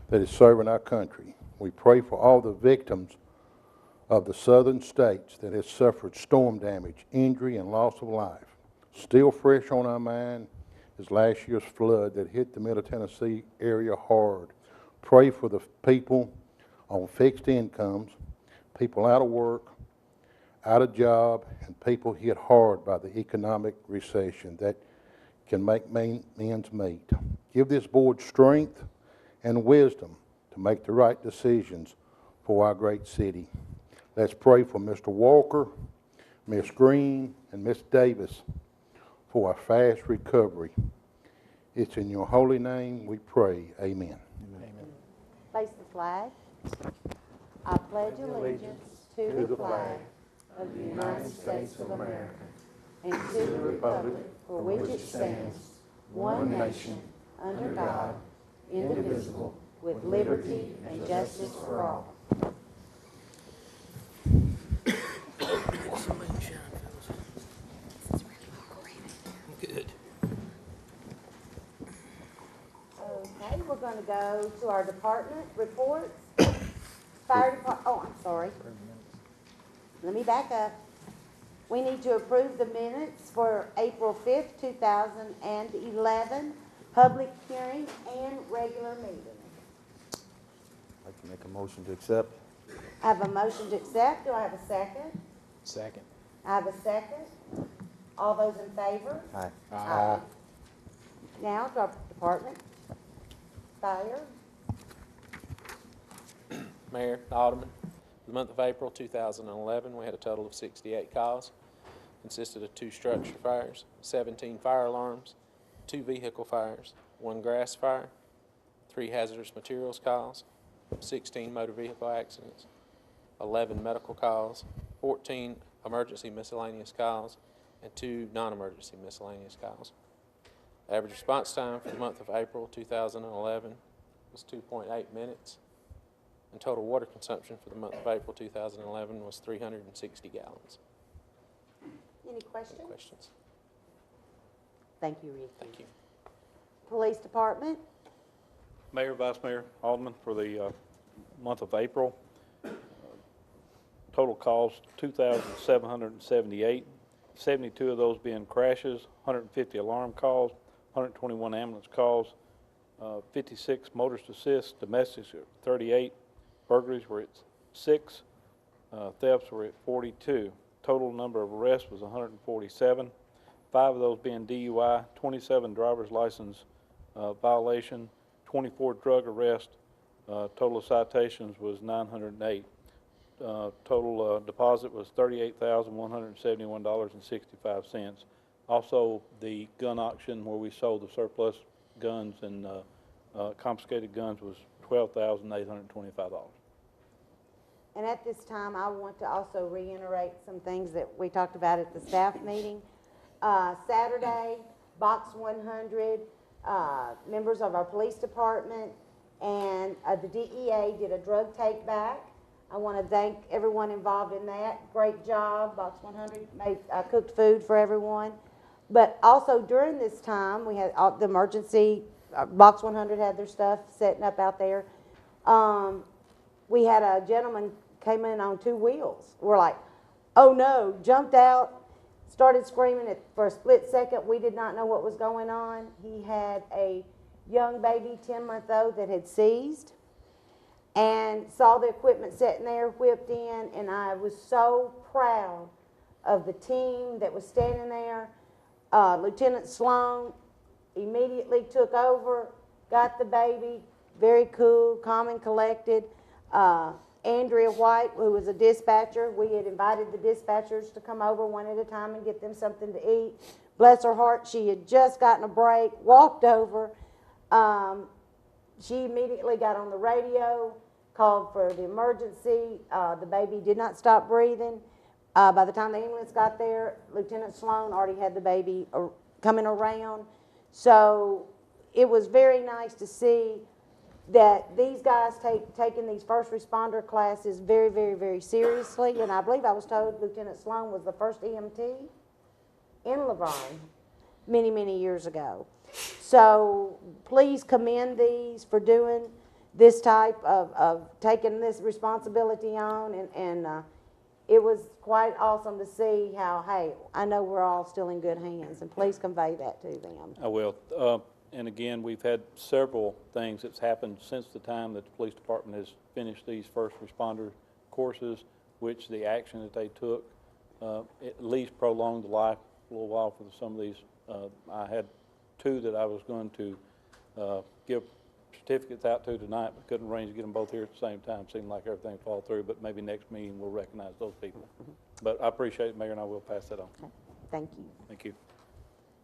that is serving our country. We pray for all the victims of the southern states that has suffered storm damage, injury, and loss of life. Still fresh on our mind is last year's flood that hit the Middle Tennessee area hard. Pray for the people on fixed incomes, people out of work, out of job, and people hit hard by the economic recession that can make ends meet. Give this board strength and wisdom to make the right decisions for our great city. Let's pray for Mr. Walker, Miss Green, and Miss Davis for a fast recovery. It's in your holy name we pray. Amen. Amen. Face the flag. I pledge allegiance to the flag of the United States of America and to the republic for which it stands, one nation, under God, indivisible, with liberty and justice for all. Good. Okay, we're going to go to our department reports. Fire department, oh, I'm sorry. Let me back up. We need to approve the minutes for April 5th, 2011, public hearing and regular meeting. I'd like to make a motion to accept. I have a motion to accept. Do I have a second? Second. I have a second. All those in favor? Aye. Aye. Now to our department. Fire. Mayor, Alderman, for the month of April 2011, we had a total of 68 calls. Consisted of 2 structure fires, 17 fire alarms, 2 vehicle fires, 1 grass fire, 3 hazardous materials calls, 16 motor vehicle accidents, 11 medical calls, 14 emergency miscellaneous calls, and 2 non-emergency miscellaneous calls. Average response time for the month of April 2011 was 2.8 minutes, and total water consumption for the month of April 2011 was 360 gallons. Any questions? Any questions? Thank you, Ricky. Thank you. Police department. Mayor, Vice Mayor, Alderman, for the month of April, total calls 2,778, 72 of those being crashes, 150 alarm calls, 121 ambulance calls, 56 motorist assist, domestics at 38, burglaries were at 6, thefts were at 42. Total number of arrests was 147, 5 of those being DUI, 27 driver's license violation, 24 drug arrests. Total citations was 908. Total deposit was $38,171.65. Also, the gun auction where we sold the surplus guns and confiscated guns was $12,825. And at this time, I want to also reiterate some things that we talked about at the staff meeting. Saturday, Box 100, members of our police department and the DEA did a drug take back. I want to thank everyone involved in that. Great job. Box 100 made cooked food for everyone. But also during this time, we had the emergency, Box 100 had their stuff setting up out there. We had a gentleman came in on 2 wheels. We're like, oh no, jumped out, started screaming for a split second. We did not know what was going on. He had a young baby, 10-month-old, that had seized and saw the equipment sitting there, whipped in, and I was so proud of the team that was standing there. Lieutenant Sloan immediately took over, got the baby, very cool, calm and collected. Andrea White, who was a dispatcher, we had invited the dispatchers to come over one at a time and get them something to eat. Bless her heart, she had just gotten a break, walked over. She immediately got on the radio, called for the emergency. The baby did not stop breathing. By the time the ambulance got there, Lieutenant Sloan already had the baby coming around. So it was very nice to see that these guys taking these first responder classes very, very, very seriously. And I believe I was told Lieutenant Sloan was the first EMT in Laverne many, many years ago. So please commend these for doing this type of taking this responsibility on. And it was quite awesome to see how, hey, I know we're all still in good hands. And please convey that to them. I will. And again, we've had several things that's happened since the time that the police department has finished these first responder courses, which the action that they took at least prolonged the life a little while for some of these. I had two that I was going to give certificates out to tonight, but couldn't arrange to get them both here at the same time. Seemed like everything fall through, but maybe next meeting we'll recognize those people. But I appreciate it, Mayor, and I will pass that on. Okay. Thank you. Thank you.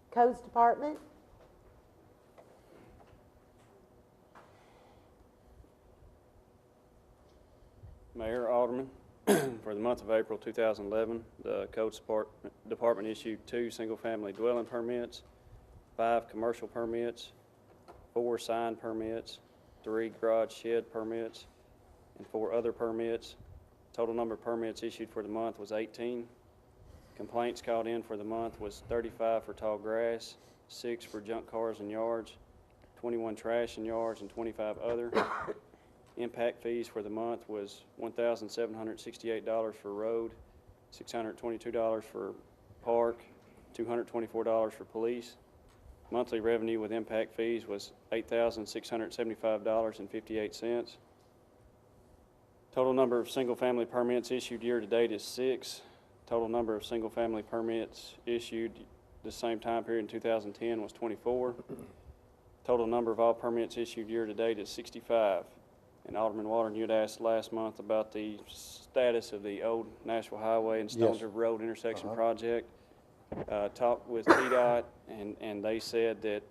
Codes Department. Mayor, Alderman, for the month of April 2011, the Codes Department issued 2 single-family dwelling permits, 5 commercial permits, 4 sign permits, 3 garage shed permits, and 4 other permits. Total number of permits issued for the month was 18. Complaints called in for the month was 35 for tall grass, 6 for junk cars and yards, 21 trash and yards, and 25 other. Impact fees for the month was $1,768 for road, $622 for park, $224 for police. Monthly revenue with impact fees was $8,675.58. Total number of single-family permits issued year-to-date is 6. Total number of single-family permits issued the same time period in 2010 was 24. Total number of all permits issued year-to-date is 65. And Alderman Walden, you had asked last month about the status of the old Nashville Highway and Stones River Road intersection project. Talked with TDOT, and they said that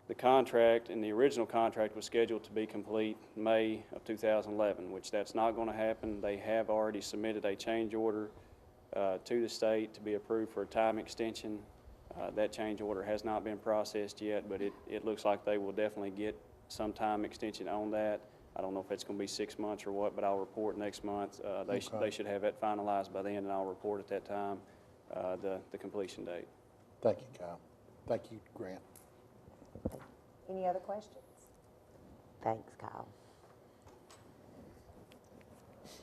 the contract and the original contract was scheduled to be complete May of 2011, which that's not going to happen. They have already submitted a change order to the state to be approved for a time extension. That change order has not been processed yet, but it looks like they will definitely get some time extension on that. I don't know if it's going to be 6 months or what, but I'll report next month. They should have that finalized by then, and I'll report at that time the completion date. Thank you, Kyle. Thank you, Grant. Any other questions? Thanks, Kyle.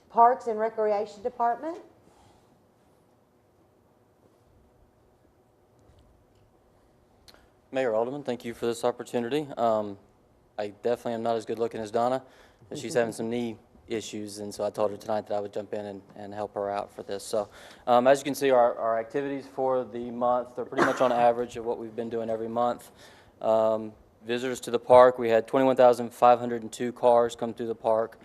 Parks and Recreation Department. Mayor, Alderman, thank you for this opportunity. I definitely am not as good looking as Donna, but she's having some knee issues, and so I told her tonight that I would jump in and help her out for this. So as you can see, our activities for the month are pretty much on average of what we've been doing every month. Visitors to the park, we had 21,502 cars come through the park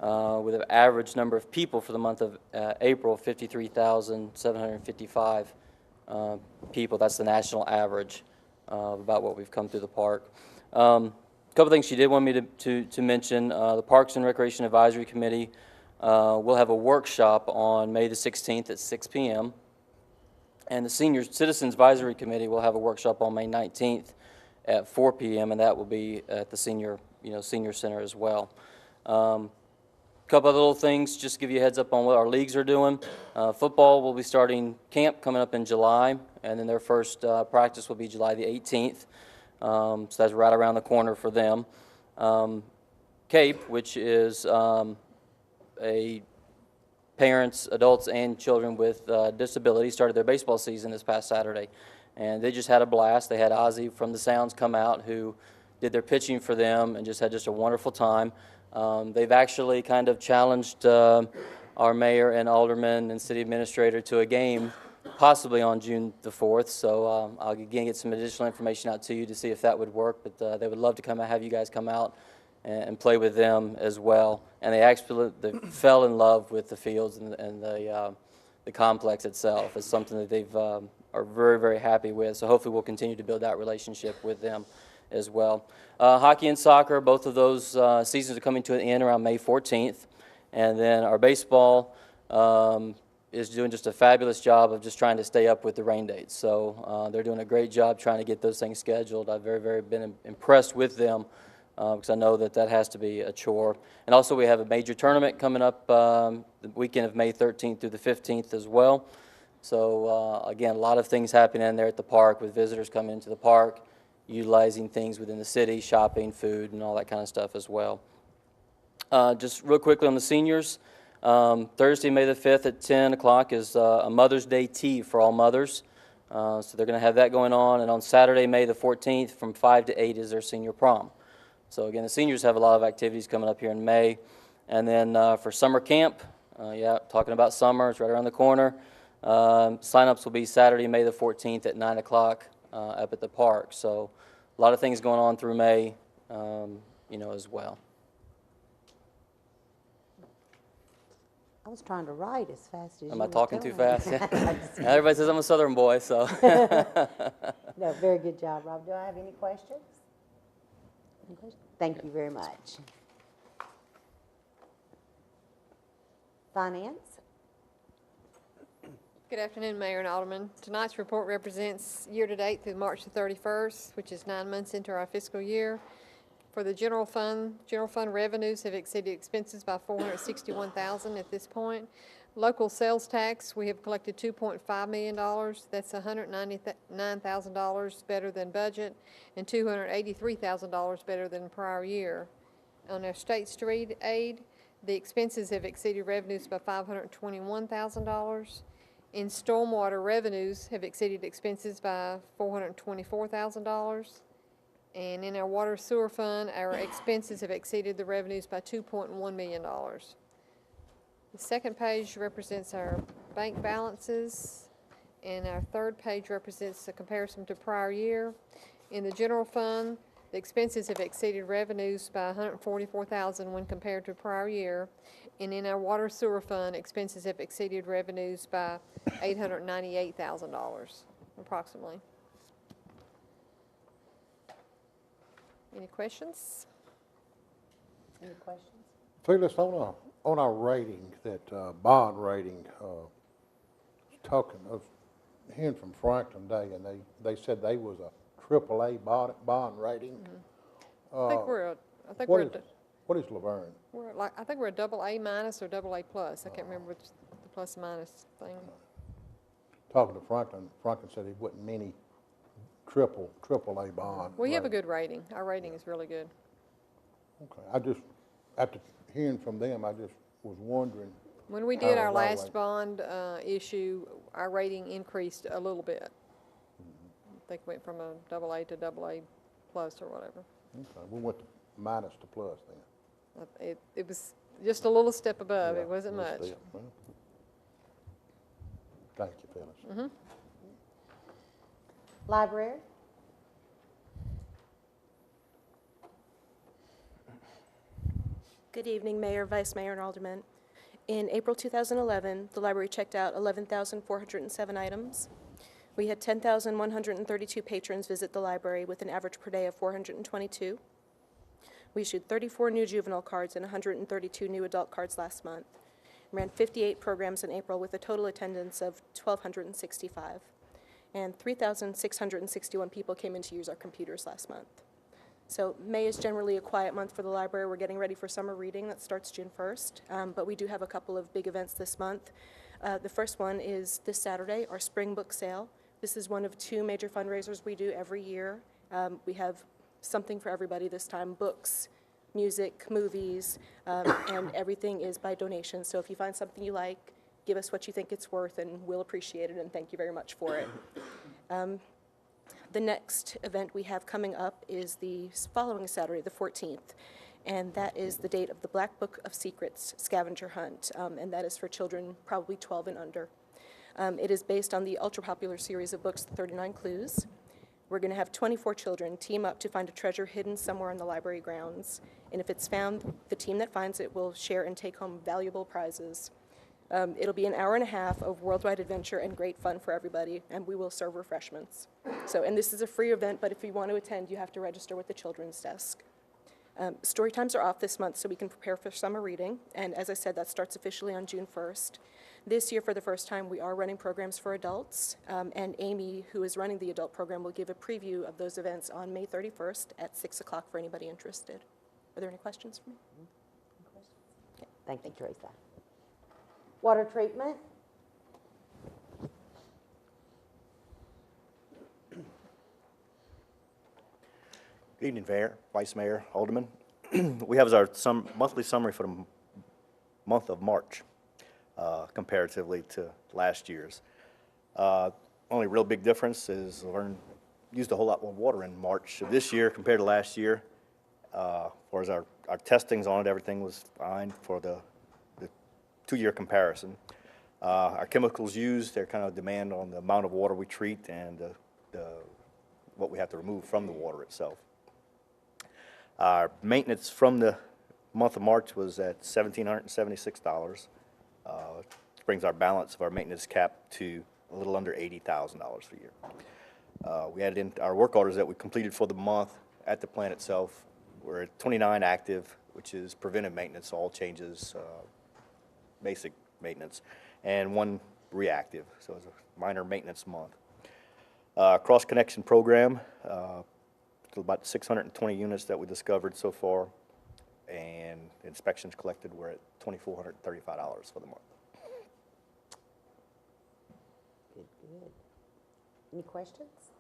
with an average number of people for the month of April, 53,755 people. That's the national average of about what we've come through the park. A couple things she did want me to mention. The Parks and Recreation Advisory Committee will have a workshop on May the 16th at 6 p.m. And the Senior Citizens Advisory Committee will have a workshop on May 19th at 4 p.m. and that will be at the Senior Center as well. A couple of little things, just to give you a heads up on what our leagues are doing. Football will be starting camp coming up in July, and then their first practice will be July the 18th. So that's right around the corner for them. CAPE, which is a parents, adults, and children with disabilities, started their baseball season this past Saturday. And they just had a blast. They had Ozzy from the Sounds come out who did their pitching for them and just had a wonderful time. They've actually kind of challenged our mayor and alderman and city administrator to a game possibly on June the 4th, so I'll again get some additional information out to you to see if that would work, but they would love to have you guys come out and play with them as well. And they actually fell in love with the fields and the complex itself. It's something that they've are very, very happy with. So hopefully we'll continue to build that relationship with them as well. Hockey and soccer, both of those seasons are coming to an end around May 14th. And then our baseball is doing just a fabulous job of just trying to stay up with the rain dates. So they're doing a great job trying to get those things scheduled. I've very been impressed with them because I know that has to be a chore. And also we have a major tournament coming up the weekend of May 13th through the 15th as well. So again, a lot of things happening in there at the park with visitors coming into the park, utilizing things within the city, shopping, food, and all that kind of stuff as well. Just real quickly on the seniors, Thursday, May the 5th at 10 o'clock is a Mother's Day tea for all mothers. So they're going to have that going on. And on Saturday, May the 14th, from 5 to 8 is their senior prom. So again, the seniors have a lot of activities coming up here in May. And then for summer camp, talking about summer, it's right around the corner. Sign-ups will be Saturday, May the 14th at 9 o'clock up at the park. So a lot of things going on through May, as well. I was trying to write as fast as you Am I were talking too telling me. fast? Everybody says I'm a Southern boy, so. No, very good job, Rob. Do I have any questions? Any questions? Thank you very much. Finance? Good afternoon, Mayor and Aldermen. Tonight's report represents year-to-date through March the 31st, which is 9 months into our fiscal year. For the general fund revenues have exceeded expenses by $461,000 at this point. Local sales tax, we have collected $2.5 million. That's $199,000 better than budget and $283,000 better than prior year. On our state street aid, the expenses have exceeded revenues by $521,000. In stormwater, revenues have exceeded expenses by $424,000. And in our water sewer fund, our expenses have exceeded the revenues by $2.1 million. The second page represents our bank balances, and our third page represents a comparison to prior year. In the general fund, the expenses have exceeded revenues by $144,000 when compared to prior year. And in our water sewer fund, expenses have exceeded revenues by $898,000, approximately. Any questions? Any questions? Phyllis, on our rating, that bond rating, I was hearing from Franklin Day, and they said they was a AAA bond rating. Mm-hmm. What is Laverne? I think we're a AA- or AA+. I can't remember which the plus and minus thing. Talking to Franklin said he wasn't many AAA bond. We have a good rating. Our rating is really good. Okay, after hearing from them, I just was wondering. When we did our last bond issue, our rating increased a little bit. Mm-hmm. I think it went from a AA to AA+ or whatever. Okay, we went to minus to plus then. It was just a little step above. Yeah, it wasn't much. Well, thank you, Phyllis. Mm-hmm. Library? Good evening, Mayor, Vice Mayor, and Aldermen. In April 2011, the library checked out 11,407 items. We had 10,132 patrons visit the library with an average per day of 422. We issued 34 new juvenile cards and 132 new adult cards last month. Ran 58 programs in April with a total attendance of 1,265. And 3,661 people came in to use our computers last month. So May is generally a quiet month for the library. We're getting ready for summer reading that starts June 1st, but we do have a couple of big events this month. The first one is this Saturday, our spring book sale. This is one of 2 major fundraisers we do every year. We have something for everybody this time: books, music, movies, and everything is by donation. So if you find something you like, give us what you think it's worth, and we'll appreciate it, and thank you very much for it. The next event we have coming up is the following Saturday, the 14th, and that is the date of the Black Book of Secrets scavenger hunt, and that is for children probably 12 and under. It is based on the ultra-popular series of books, 39 Clues. We're going to have 24 children team up to find a treasure hidden somewhere on the library grounds. And if it's found, the team that finds it will share and take home valuable prizes. It'll be an hour and a half of worldwide adventure and great fun for everybody, and we will serve refreshments. So, and this is a free event, but if you want to attend, you have to register with the children's desk. Story times are off this month so we can prepare for summer reading, and as I said, that starts officially on June 1st. This year, for the first time, we are running programs for adults, and Amy, who is running the adult program, will give a preview of those events on May 31st at 6 o'clock for anybody interested. Are there any questions for me? Okay. Thank you, Teresa. Water treatment. Good evening, Mayor, Vice Mayor, Alderman. We have our monthly summary for the month of March, comparatively to last year's. Only real big difference is we used a whole lot more water in March of this year compared to last year. As far as our testings on it, everything was fine for the 2-year comparison. Our chemicals used, they're kind of demand on the amount of water we treat and what we have to remove from the water itself. Our maintenance from the month of March was at $1,776. Brings our balance of our maintenance cap to a little under $80,000 for the year. We added in our work orders that we completed for the month at the plant itself. We're at 29 active, which is preventive maintenance, all changes, basic maintenance, and 1 reactive, so it's a minor maintenance month. Cross-connection program, about 620 units that we discovered so far, and inspections collected were at $2,435 for the month. Good, good. Any questions?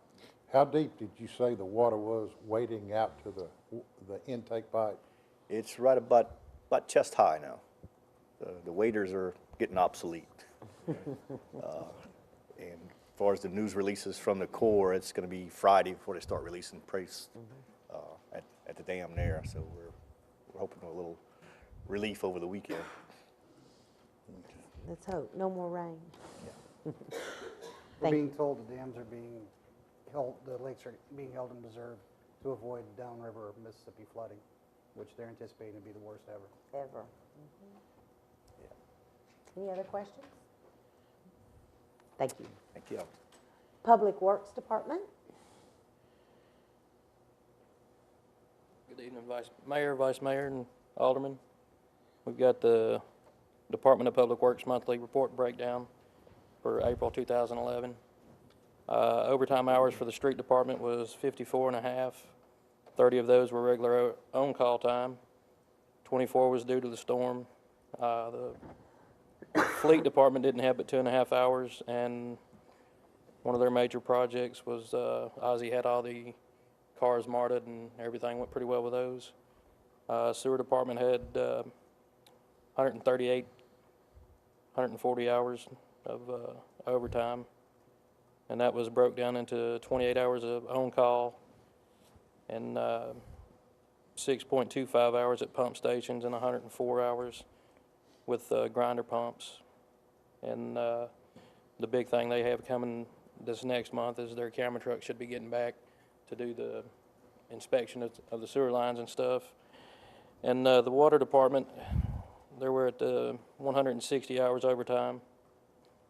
How deep did you say the water was wading out to the intake pipe? It's right about chest high now. The waders are getting obsolete. And as far as the news releases from the Corps, it's going to be Friday before they start releasing price at the dam there. So we're hoping for a little relief over the weekend. Let's hope. No more rain. We're Thank being told the dams are being held, the lakes are being held in reserve to avoid downriver Mississippi flooding, which they're anticipating to be the worst ever. Ever. Any other questions? Thank you. Thank you. Public Works Department. Good evening, Vice Mayor, and Alderman. We've got the Department of Public Works monthly report breakdown for April 2011. Overtime hours for the street department was 54 and a half. 30 of those were regular on-call time. 24 was due to the storm. The fleet department didn't have but 2.5 hours, and one of their major projects was Ozzy had all the cars marted and everything went pretty well with those. Sewer department had 138, 140 hours of overtime, and that was broke down into 28 hours of on-call and 6.25 hours at pump stations and 104 hours with grinder pumps. And the big thing they have coming this next month is their camera truck should be getting back to do the inspection of the sewer lines and stuff. And the water department, they were at 160 hours overtime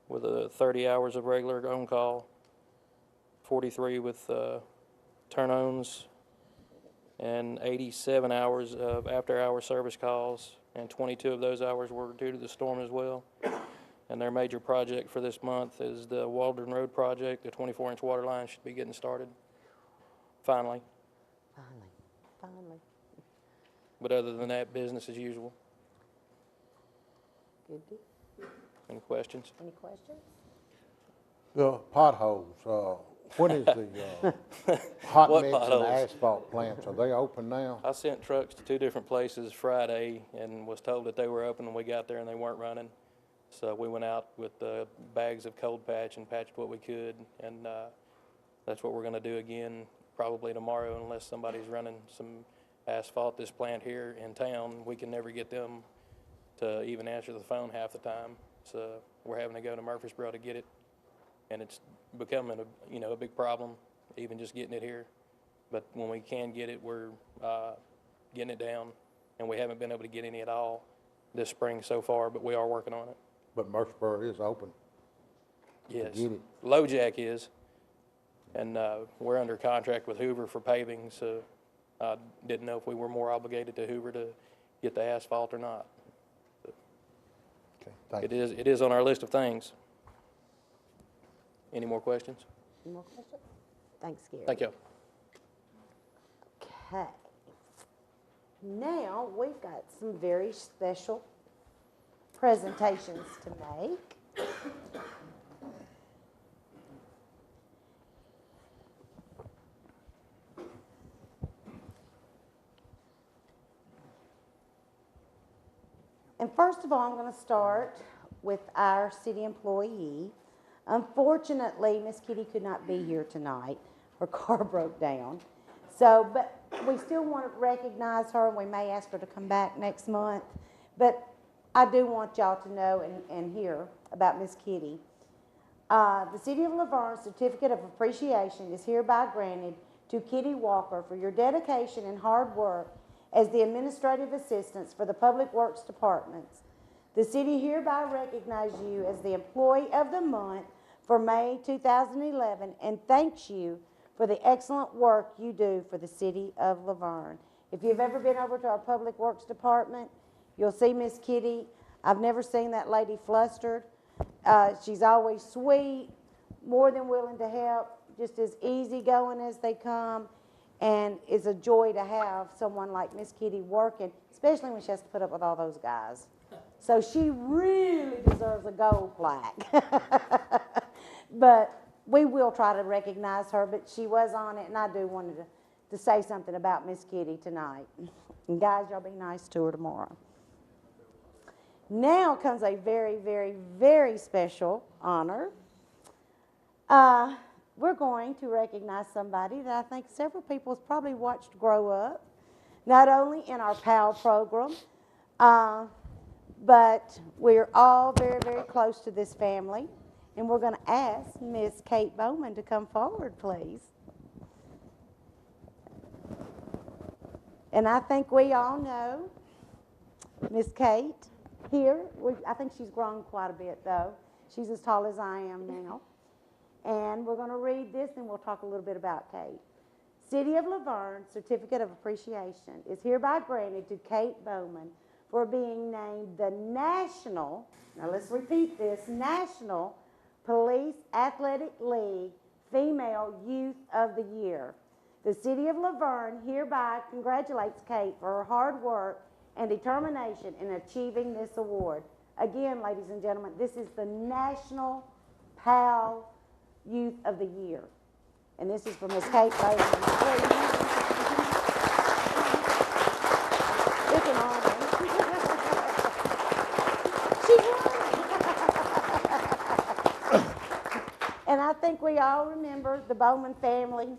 with 30 hours of regular on-call, 43 with turn-ons, and 87 hours of after-hour service calls, and 22 of those hours were due to the storm as well. And their major project for this month is the Waldron Road project. The 24-inch water line should be getting started, finally. Finally. But other than that, business as usual. Good. Any questions? Any questions? The potholes, when is the hot What mix and potholes? asphalt plants, are they open now? I sent trucks to 2 different places Friday and was told that they were open, and we got there and they weren't running. So we went out with bags of cold patch and patched what we could, and that's what we're going to do again probably tomorrow unless somebody's running some asphalt. This plant here in town, we can never get them to even answer the phone half the time. So we're having to go to Murfreesboro to get it, and it's becoming a big problem. even just getting it here. But when we can get it, we're getting it down, and we haven't been able to get any at all this spring so far, but we are working on it. But Murfreesboro is open. Yes. Get it. LoJack is, and we're under contract with Hoover for paving, so I didn't know if we were more obligated to Hoover to get the asphalt or not. Okay, thank you. It is on our list of things. Any more questions? Any more questions? Thanks, Gary. Thank you. Okay. Now, we've got some very special presentations to make. And first of all, I'm going to start with our city employee. Unfortunately, Miss Kitty could not be here tonight. Her car broke down. So, but we still want to recognize her, and we may ask her to come back next month. But I do want y'all to know and hear about Miss Kitty. The City of Laverne Certificate of Appreciation is hereby granted to Kitty Walker for your dedication and hard work as the administrative assistants for the Public Works Departments. The city hereby recognizes you as the Employee of the Month for May 2011 and thanks you for the excellent work you do for the City of Laverne. If you've ever been over to our Public Works Department, you'll see Miss Kitty. I've never seen that lady flustered. She's always sweet, more than willing to help, just as easygoing as they come. And it's a joy to have someone like Miss Kitty working, especially when she has to put up with all those guys. So she really deserves a gold plaque. But we will try to recognize her, but she was on it, and I do wanted to say something about Miss Kitty tonight. And guys, y'all be nice to her tomorrow. Now comes a very, very, very special honor. We're going to recognize somebody that I think several people have probably watched grow up, not only in our PAL program, but we're all very, very close to this family. And we're going to ask Miss Kate Bowman to come forward, please. And I think we all know Miss Kate here. I think she's grown quite a bit, though. She's as tall as I am now. And we're going to read this, and we'll talk a little bit about Kate. City of Laverne Certificate of Appreciation is hereby granted to Kate Bowman for being named the National, now let's repeat this, National Police Athletic League Female Youth of the Year. The City of Laverne hereby congratulates Kate for her hard work and determination in achieving this award. Again, ladies and gentlemen, this is the National PAL Youth of the Year. And this is for Miss Kate Bowman. It's an honor. She won. And I think we all remember the Bowman family.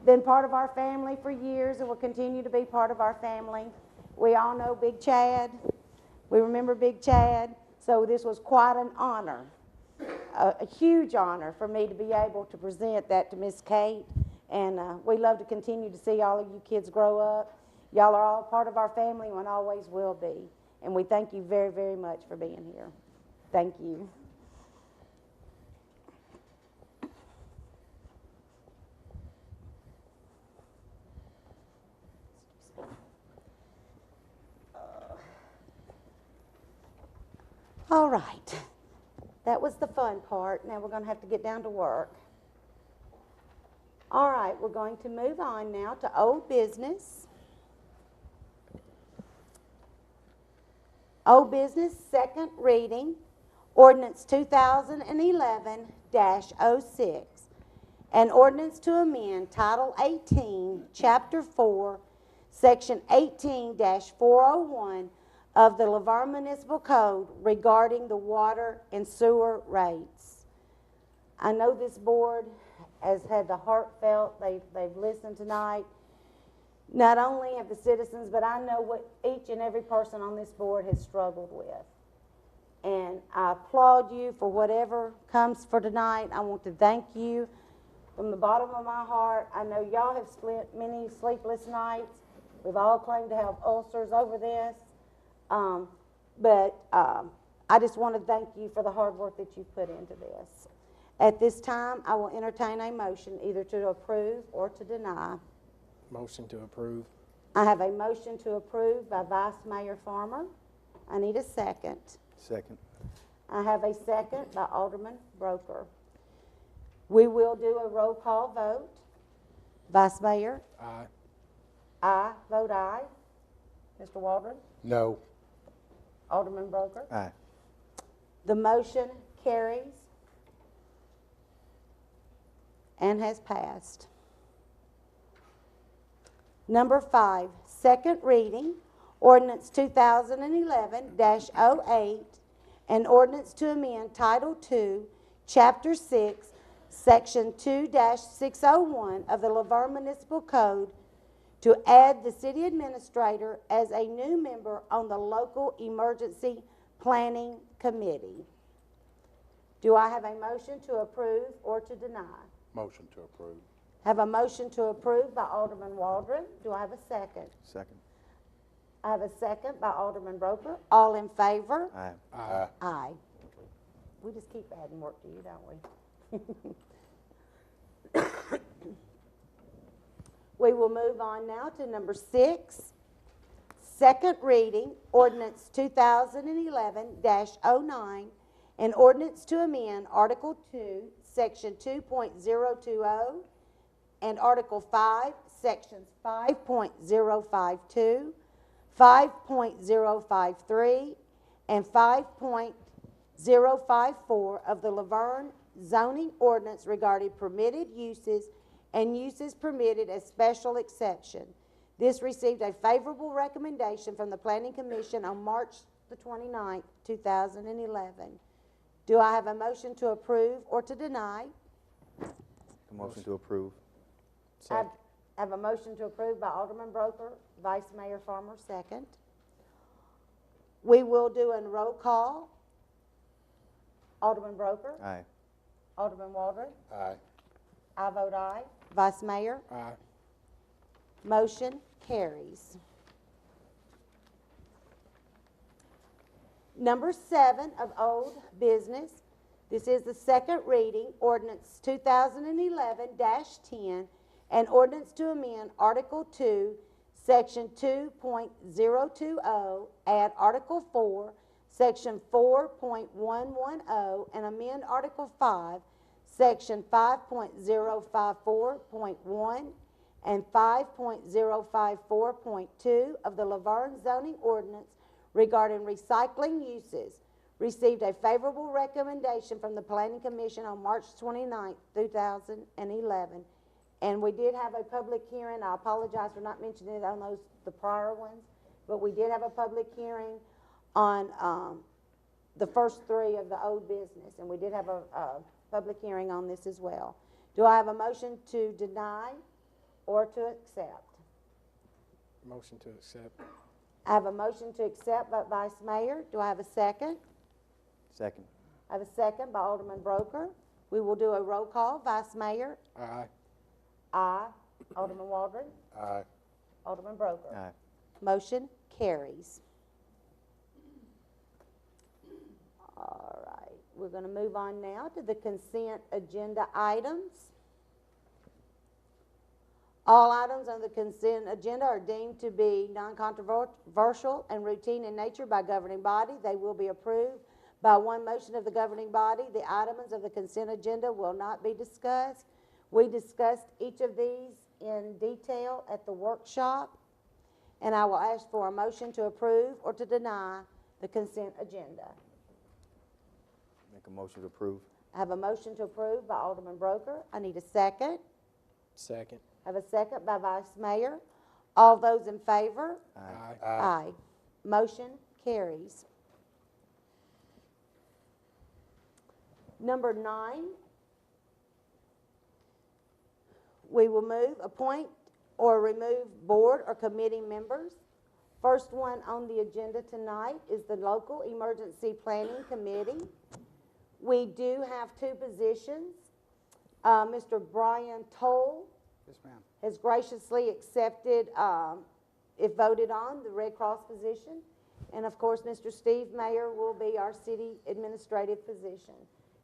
Been part of our family for years and will continue to be part of our family. We all know Big Chad. We remember Big Chad. So this was quite an honor. A huge honor for me to be able to present that to Miss Kate, and we love to continue to see all of you kids grow up. Y'all are all part of our family and always will be, and we thank you very, very much for being here. Thank you. All right. That was the fun part. Now we're going to have to get down to work. All right, we're going to move on now to old business. Old business, second reading, ordinance 2011-06, an ordinance to amend Title 18, Chapter 4, Section 18-401 of the Laverne Municipal Code regarding the water and sewer rates. I know this board has had the heartfelt, they've listened tonight. Not only have the citizens, but I know what each and every person on this board has struggled with. And I applaud you for whatever comes for tonight. I want to thank you From the bottom of my heart, I know y'all have spent many sleepless nights. We've all claimed to have ulcers over this. I just want to thank you for the hard work that you've put into this. At this time, I will entertain a motion either to approve or to deny. Motion to approve. I have a motion to approve by Vice Mayor Farmer. I need a second. Second. I have a second by Alderman Broker. We will do a roll call vote. Vice Mayor? Aye. I vote aye. Mr. Waldron? No. Alderman Broker? Aye. The motion carries and has passed. Number 5, second reading, ordinance 2011-08, an ordinance to amend Title II, Chapter 6, Section 2-601 of the Laverne Municipal Code to add the city administrator as a new member on the Local Emergency Planning Committee. Do I have a motion to approve or to deny? Motion to approve. Have a motion to approve by Alderman Waldron. Do I have a second? Second. I have a second by Alderman Broker. All in favor? Aye. Aye. Aye. We just keep adding work to you, don't we? We will move on now to number 6, second reading, ordinance 2011-09, an ordinance to amend Article 2, Section 2.020, and Article 5, Sections 5.052, 5.053, and 5.054 of the Laverne zoning ordinance regarding permitted uses and uses permitted as special exception. This received a favorable recommendation from the Planning Commission on March the 29th, 2011. Do I have a motion to approve or to deny? A motion to approve. I have a motion to approve by Alderman Broker, Vice Mayor Farmer, second. We will do a roll call. Alderman Broker? Aye. Alderman Waldron? Aye. I vote aye. Vice Mayor? Aye. Motion carries. Number 7 of old business. This is the second reading, ordinance 2011-10, an ordinance to amend Article 2, Section 2.020, add Article 4, Section 4.110, and amend Article 5, Section 5.054.1 and 5.054.2 of the Laverne zoning ordinance regarding recycling uses. Received a favorable recommendation from the Planning Commission on March 29, 2011. And we did have a public hearing. I apologize for not mentioning it on the prior ones, but we did have a public hearing on the first 3 of the old business, and we did have a public hearing on this as well. Do I have a motion to deny or to accept? Motion to accept. I have a motion to accept by Vice Mayor. Do I have a second? Second. I have a second by Alderman Broker. We will do a roll call. Vice Mayor? Aye. Aye. Alderman Waldron? Aye. Alderman Broker? Aye. Motion carries. All right, we're going to move on now to the consent agenda items. All items on the consent agenda are deemed to be non-controversial and routine in nature by governing body. They will be approved by one motion of the governing body. The items of the consent agenda will not be discussed. We discussed each of these in detail at the workshop, and I will ask for a motion to approve or to deny the consent agenda. Make a motion to approve. I have a motion to approve by Alderman Broker. I need a second. Second. I have a second by Vice Mayor. All those in favor? Aye. Aye. Motion carries. Number 9, we will move, appoint, or remove board or committee members. First one on the agenda tonight is the Local Emergency Planning Committee. We do have 2 positions. Mr. Brian Toll Yes, ma'am. has graciously accepted, if voted on, the Red Cross position. And of course, Mr. Steve Mayer will be our city administrative position.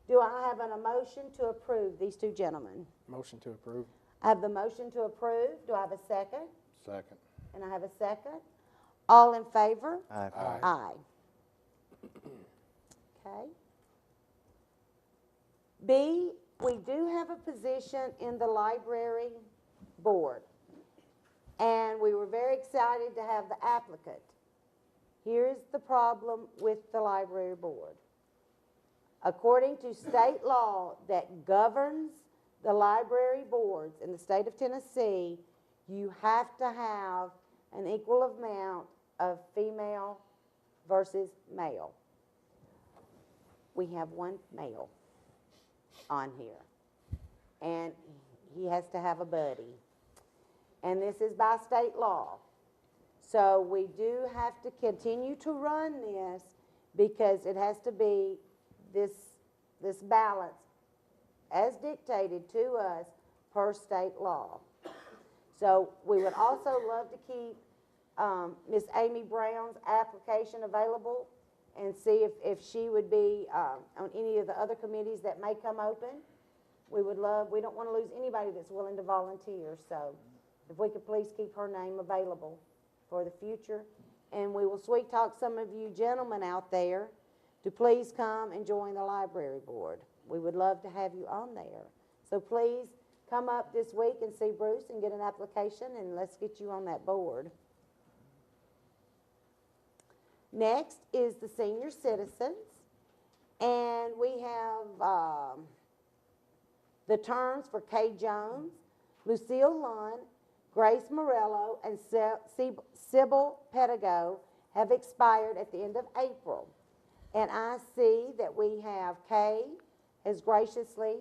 Do I have an emotion to approve these two gentlemen? Motion to approve. I have the motion to approve. Do I have a second? Second. And I have a second. All in favor? Aye. Aye. Okay. B, we do have a position in the library board. And we were very excited to have the applicant. Here's the problem with the library board. According to state law that governs the library boards in the state of Tennessee, you have to have an equal amount of female versus male. We have one male on here, and he has to have a buddy. And this is by state law. So we do have to continue to run this because it has to be this balance as dictated to us per state law. So we would also love to keep Miss Amy Brown's application available and see if she would be on any of the other committees that may come open. We don't want to lose anybody that's willing to volunteer, so if we could please keep her name available for the future. And we will sweet talk some of you gentlemen out there to please come and join the library board. We would love to have you on there. So please come up this week and see Bruce and get an application, and let's get you on that board. Next is the senior citizens, and we have the terms for Kay Jones, Lucille Lund, Grace Morello, and Sybil Pedigo have expired at the end of April. And I see that we have Kay has graciously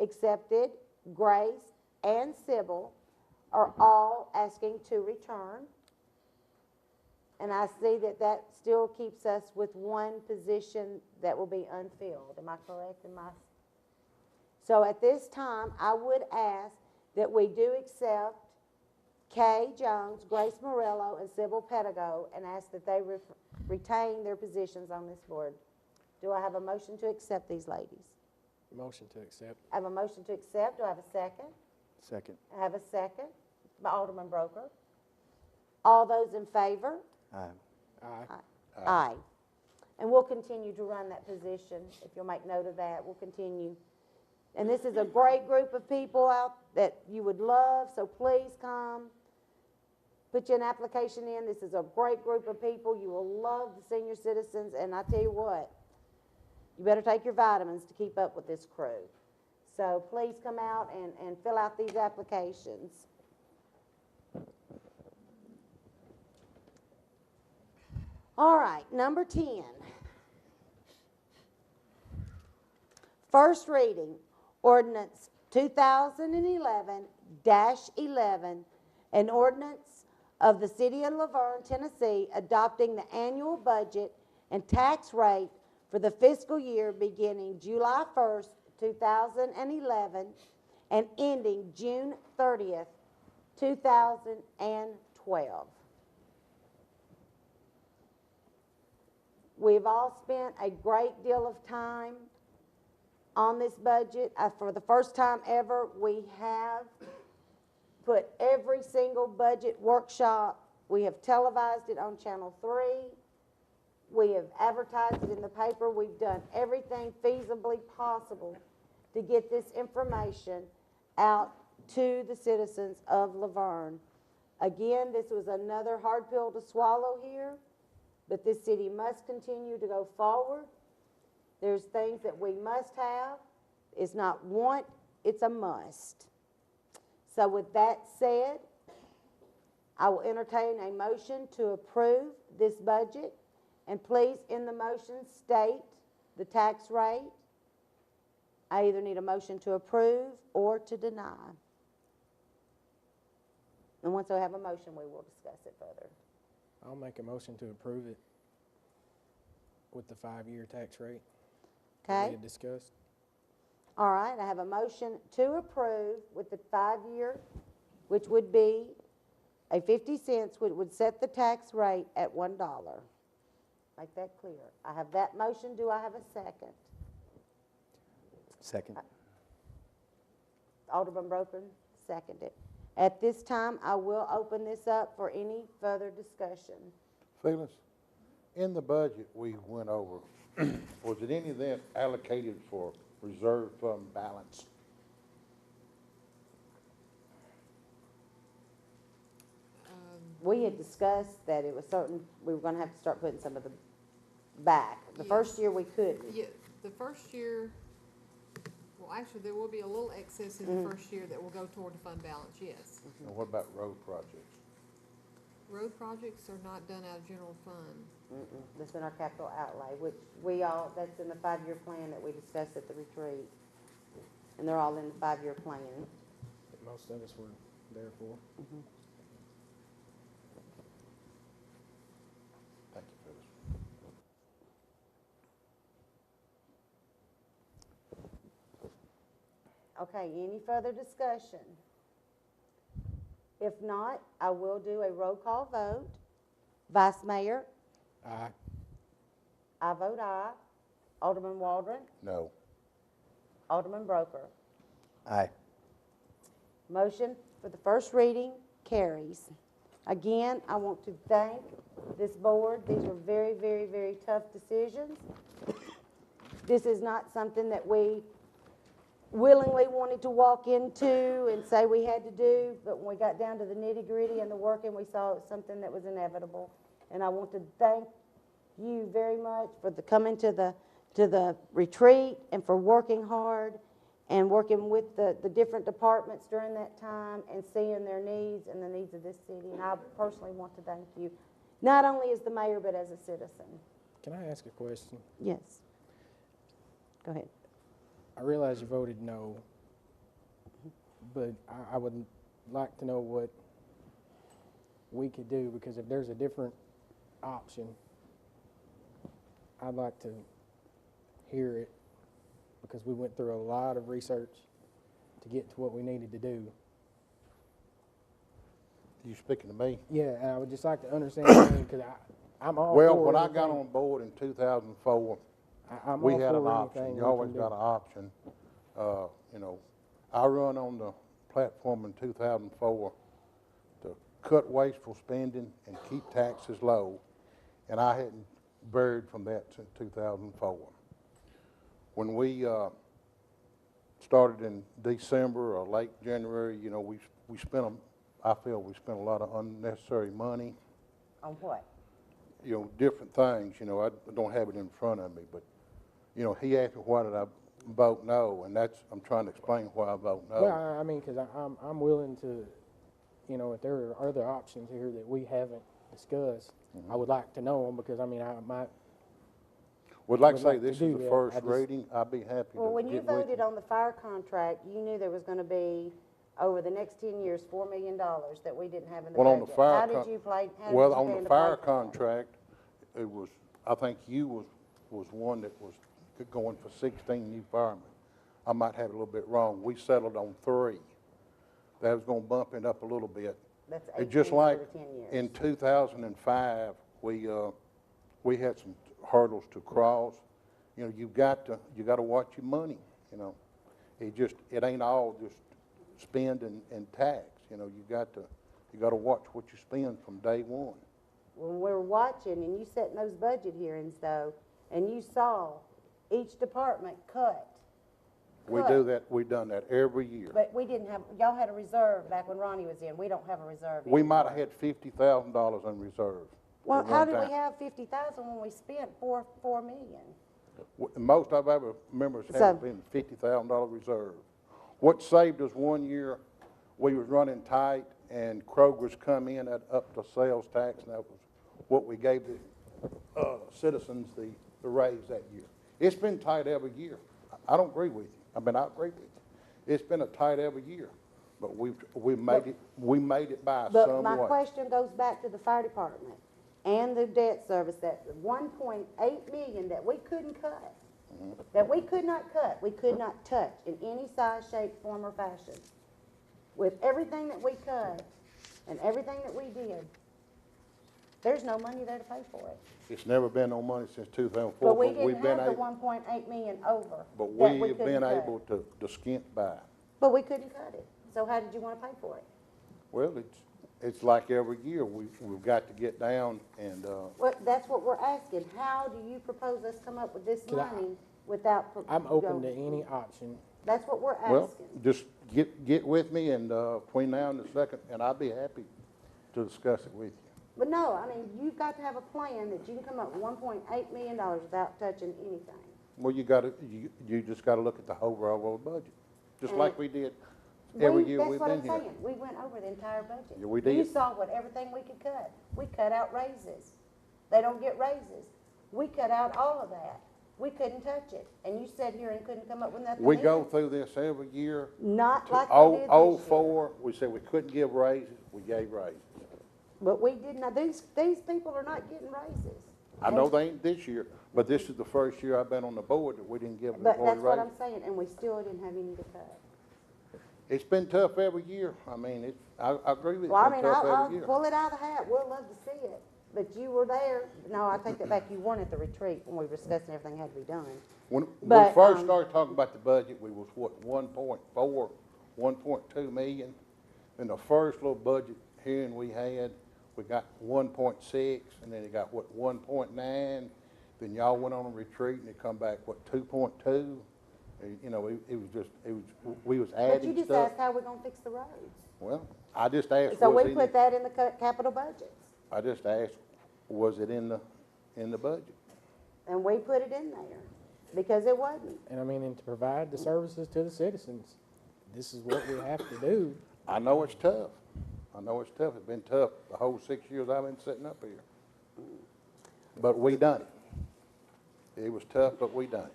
accepted, Grace and Sybil are all asking to return. And I see that that still keeps us with one position that will be unfilled. Am I correct? So at this time, I would ask that we do accept Kay Jones, Grace Morello, and Sybil Pedigo, and ask that they retain their positions on this board. Do I have a motion to accept these ladies? Motion to accept. I have a motion to accept. Do I have a second? Second. I have a second by Alderman Broker. All those in favor? Aye. Aye. Aye. And we'll continue to run that position. If you'll make note of that, we'll continue. And this is a great group of people out that you would love, so please come. Put your application in. This is a great group of people. You will love the senior citizens, and I tell you what, you better take your vitamins to keep up with this crew. So please come out and fill out these applications. All right, number 10. First reading, ordinance 2011-11, an ordinance of the City of Laverne, Tennessee, adopting the annual budget and tax rate for the fiscal year beginning July 1st, 2011, and ending June 30th, 2012. We've all spent a great deal of time on this budget. For the first time ever, we have put every single budget workshop. We have televised it on Channel 3. We have advertised it in the paper. We've done everything feasibly possible to get this information out to the citizens of Laverne. Again, this was another hard pill to swallow here, but this city must continue to go forward. There's things that we must have. It's not want, it's a must. So with that said, I will entertain a motion to approve this budget. And please, in the motion, state the tax rate. I either need a motion to approve or to deny. And once I have a motion, we will discuss it further. I'll make a motion to approve it with the 5-year tax rate that Okay? we had discussed. All right, I have a motion to approve with the 5-year, which would be a 50 cents, which would set the tax rate at $1. Make that clear. I have that motion. Do I have a second? Second. Alderman Broken, seconded. At this time, I will open this up for any further discussion. Phyllis, in the budget we went over, was it any of that allocated for reserve fund balance? We had discussed that it was certain, we were gonna have to start putting some of the back. The first year we couldn't. Yeah, the first year, well, actually, there will be a little excess in the first year that will go toward the fund balance, yes. And what about road projects? Road projects are not done out of general fund. That's in our capital outlay, which that's in the 5-year plan that we discussed at the retreat. And they're all in the 5-year plan. That most of us were there for. Thank you, Phyllis. Okay, any further discussion? If not, I will do a roll call vote. Vice Mayor, Aye. I vote aye. Alderman Waldron, No. Alderman Broker. Aye. Motion for the first reading carries. Again, I want to thank this board. These were very, very, very tough decisions. This is not something that we willingly wanted to walk into and say we had to do, but when we got down to the nitty-gritty and the working, we saw it was something that was inevitable. And I want to thank you very much for coming to the retreat and for working hard and working with the different departments during that time and seeing their needs and the needs of this city. And I personally want to thank you, not only as the mayor, but as a citizen. Can I ask a question? Yes. Go ahead. I realize you voted no, but I would like to know what we could do, because if there's a different option, I'd like to hear it, because we went through a lot of research to get to what we needed to do. You speaking to me? Yeah, and I would just like to understand, because I'm all Well, for when I anything. got on board in 2004, I'm we all had for an option. anything You we always can got do. an option. You know, I run on the platform in 2004 to cut wasteful spending and keep taxes low, and I hadn't varied from that since 2004. When we started in December or late January, you know, we spent I feel we spent a lot of unnecessary money. On what? You know, different things. You know, I don't have it in front of me, but you know, he asked me why did I vote no, and I'm trying to explain why I vote no. Well, I mean, because I'm willing to, you know, if there are other options here that we haven't discussed, I would like to know them, because, I mean, I might. Would like to say like to this do is the that. first I just- reading. I'd be happy to Well, when you get with voted on the fire contract, you knew there was going to be, over the next 10 years, $4 million that we didn't have in the Well, budget. on the fire How did you play? How well, did you on plan the to fire play for that? contract, it was, I think you was one that was going for 16 new firemen. I might have it a little bit wrong. We settled on 3. That was going to bump it up a little bit. That's It just 18 like over 10 years. in 2005, we had some hurdles to cross. You know, you got to watch your money. You know, it ain't all just spend and tax. You know, you got to watch what you spend from day one. When we were watching and you set in those budget hearings though, and you saw each department cut. We do that. We've done that every year. But we didn't have, y'all had a reserve back when Ronnie was in. We don't have a reserve We anymore. might have had $50,000 in reserve. Well, at how one did we time. have 50,000 when we spent $4 million? Most I've ever remember is So- having been $50,000 reserve. What saved us one year, we was running tight, and Kroger's come in at up the sales tax, and that was what we gave the citizens the raise that year. It's been tight every year. I don't agree with you. I mean, I agree with you. It's been a tight every year, but we made it by But some my way. question goes back to the fire department and the debt service, that 1.8 million that we couldn't cut. that we could not cut, we could not touch in any size, shape, form, or fashion. With everything that we cut and everything that we did, there's no money there to pay for it. It's never been no money since 2004, But we we've didn't been have the able, 1.8 million over but that we we've couldn't been cut. able to skimp by. But we couldn't cut it. So how did you want to pay for it? Well, it's like every year, we've got to get down and, Well, that's what we're asking. How do you propose us come up with this Can I- money without? I'm open to any option. That's what we're well, asking. just get with me and, between now and the second, and I'll be happy to discuss it with you. But no, I mean, you've got to have a plan that you can come up with $1.8 million without touching anything. Well, you just gotta look at the overall budget, just And like we did every year we've been That's here. what I'm saying. We went over the entire budget. Yeah, we You did. saw everything we could cut. We cut out raises. They don't get raises. We cut out all of that. We couldn't touch it. And you sat here and couldn't come up with nothing. We either. go through this every year. Not To like we did this year. 04, we said we couldn't give raises, we gave raises. But we did not, these people are not getting raises. I know they ain't this year, but this is the first year I've been on the board that we didn't give an But employee that's what raise. I'm saying, and we still didn't have any to cut. It's been tough every year. I mean, I agree with you, Well, I it's been mean, tough I'll every year. pull it out of the hat. We'll love to see it. But you were there. No, I take that back. You weren't at the retreat when we were discussing everything had to be done. When we But, first started talking about the budget, we was what, 1.4, 1.2 million? In the first little budget hearing we had, we got 1.6, and then it got what, 1.9? Then y'all went on a retreat and it come back, what, 2.2? You know, we was But adding you just stuff. asked how we're gonna fix the roads. Well, I just asked, So was we it put that in the capital budgets, I just asked, was it in the budget? and we put it in there, because it wasn't. And I mean, and to provide the services to the citizens, this is what we have to do. I know it's tough. I know it's tough. It's been tough the whole 6 years I've been sitting up here. But we done it. It was tough, but we done it.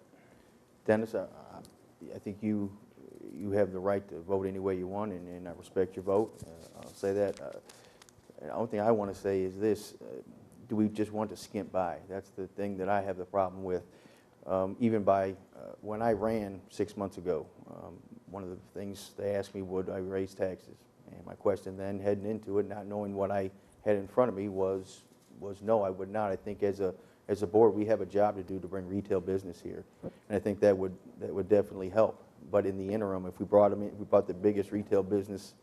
Dennis, I think you have the right to vote any way you want, and I respect your vote. I'll say that. The only thing I want to say is this, do we just want to skimp by? That's the thing that I have the problem with. Even when I ran 6 months ago, one of the things they asked me, would I raise taxes? And my question then, heading into it, not knowing what I had in front of me, was no, I would not. I think as a board, we have a job to do to bring retail business here, and I think that would definitely help. But in the interim, if we brought them in, we brought the biggest retail business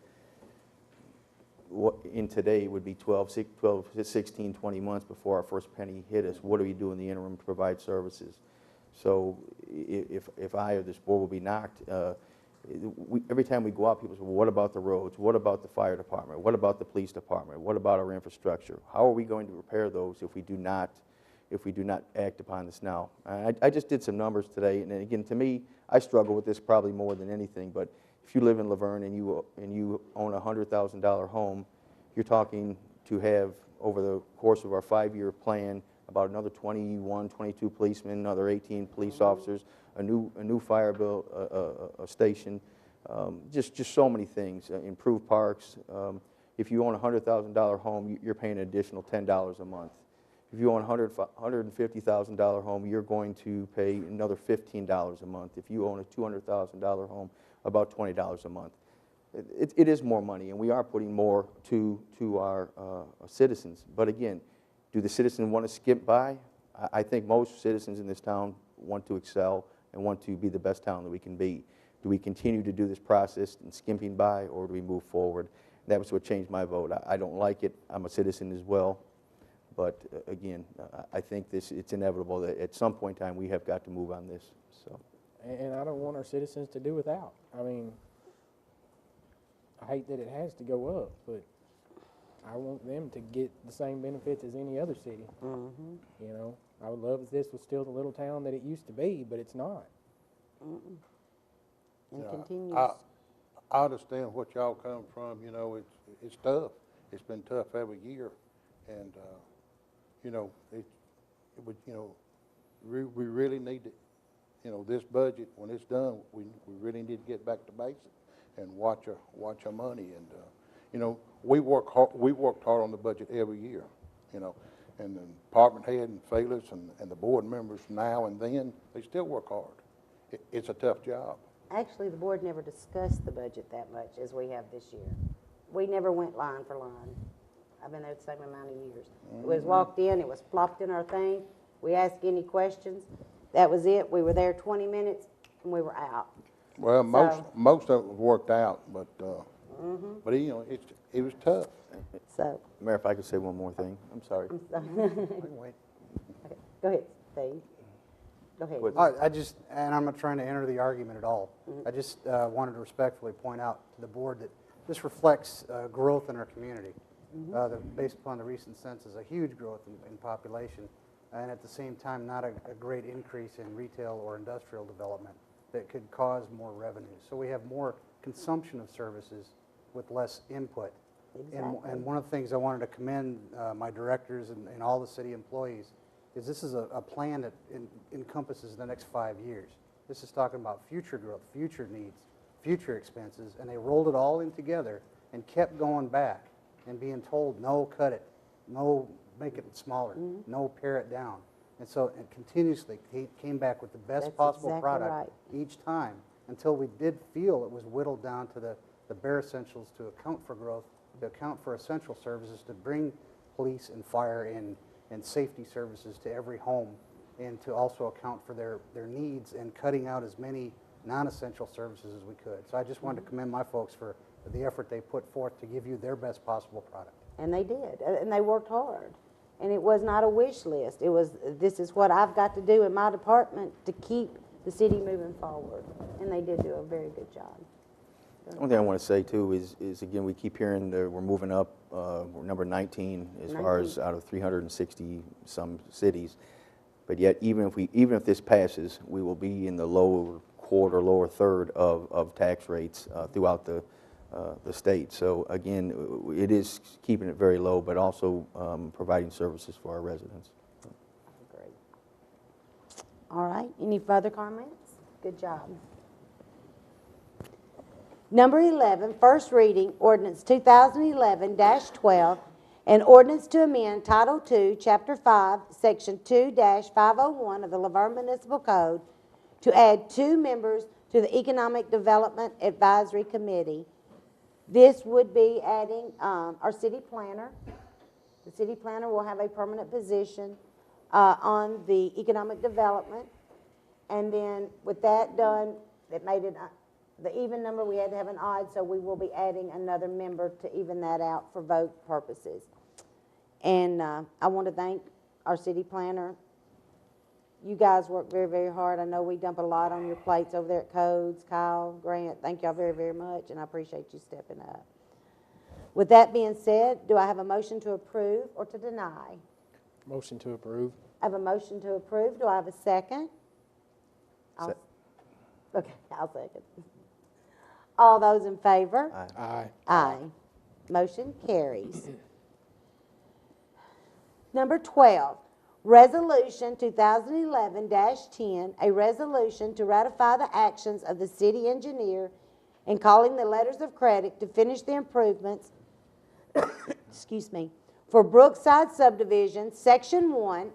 in today, it would be 12, 16, 20 months before our first penny hit us. What do we do in the interim to provide services? So if I or this board will be knocked, every time we go out, people say, well, what about the roads? What about the fire department? What about the police department? What about our infrastructure? How are we going to repair those if we do not act upon this now? I just did some numbers today, and again, to me, I struggle with this probably more than anything, but if you live in Laverne and you own a $100,000 home, you're talking to have, over the course of our 5-year plan, about another 21, 22 policemen, another 18 police officers, a new fire station, just so many things, improved parks. If you own a $100,000 home, you're paying an additional $10 a month. If you own a $150,000 home, you're going to pay another $15 a month. If you own a $200,000 home, about $20 a month. It is more money, and we are putting more to our citizens. But again, do the citizens want to skip by? I think most citizens in this town want to excel and want to be the best town that we can be. Do we continue to do this process and skimping by, or do we move forward? That was what changed my vote. I don't like it. I'm a citizen as well. But again, I think it's inevitable that at some point in time we have got to move on this. So. And I don't want our citizens to do without. I mean, I hate that it has to go up, but I want them to get the same benefits as any other city. Mm-hmm. You know, I would love if this was still the little town that it used to be, but it's not. Mm-mm. And Yeah, continues. I understand what y'all come from. You know, it's tough. It's been tough every year, and you know, it would, you know, we really need to, you know, this budget, when it's done, we really need to get back to basics and watch our money. And you know, we worked hard on the budget every year. You know, And the department head and Felix and the board members now and then, they still work hard. It's a tough job. Actually, the board never discussed the budget that much as we have this year. We never went line for line. I've been there the same amount of years. It was walked in, it was plopped in our thing. We asked any questions. That was it. We were there 20 minutes and we were out. Well, So- most of it was worked out, but you know, it was tough. So. Mayor, if I could say one more thing, I'm sorry. I can wait. Okay, go ahead, Steve. Go ahead. What- And I'm not trying to enter the argument at all. I just wanted to respectfully point out to the board that this reflects growth in our community. Based upon the recent census, a huge growth in population, and at the same time, not a great increase in retail or industrial development that could cause more revenue. So we have more consumption of services with less input. Exactly. And one of the things I wanted to commend my directors and all the city employees is this is a plan that encompasses the next 5 years. This is talking about future growth, future needs, future expenses, and they rolled it all in together and kept going back and being told, no, cut it, no, make it smaller, no, pare it down. And so it continuously came back with the best That's possible exactly product right. each time until we did feel it was whittled down to the bare essentials to account for growth, to account for essential services, to bring police and fire and safety services to every home, and to also account for their needs and cutting out as many non-essential services as we could. So I just wanted to commend my folks for the effort they put forth to give you their best possible product. And they did, and they worked hard. And it was not a wish list. It was, this is what I've got to do in my department to keep the city moving forward. And they did do a very good job. One thing I want to say too is again, we keep hearing that we're moving up, we're number 19 as far as out of 360 some cities. But yet, even if this passes, we will be in the lower quarter, lower third of tax rates throughout the state. So again, it is keeping it very low, but also providing services for our residents. Great. All right, any further comments? Good job. Number 11, first reading, ordinance 2011-12, an ordinance to amend Title II, Chapter 5, Section 2-501 of the Laverne Municipal Code to add 2 members to the Economic Development Advisory Committee. This would be adding our city planner. The city planner will have a permanent position on the economic development. And then with that done, it made it the even number. We had to have an odd, so we will be adding another member to even that out for vote purposes. And I want to thank our city planner. You guys work very, very hard. I know we dump a lot on your plates over there at Codes. Kyle, Grant, thank y'all very, very much, and I appreciate you stepping up. With that being said, do I have a motion to approve or to deny? Motion to approve. I have a motion to approve. Do I have a second? Okay, I'll second. All those in favor? Aye. Aye. Motion carries. Number 12, Resolution 2011-10, a resolution to ratify the actions of the city engineer in calling the letters of credit to finish the improvements, excuse me, for Brookside Subdivision, Section 1,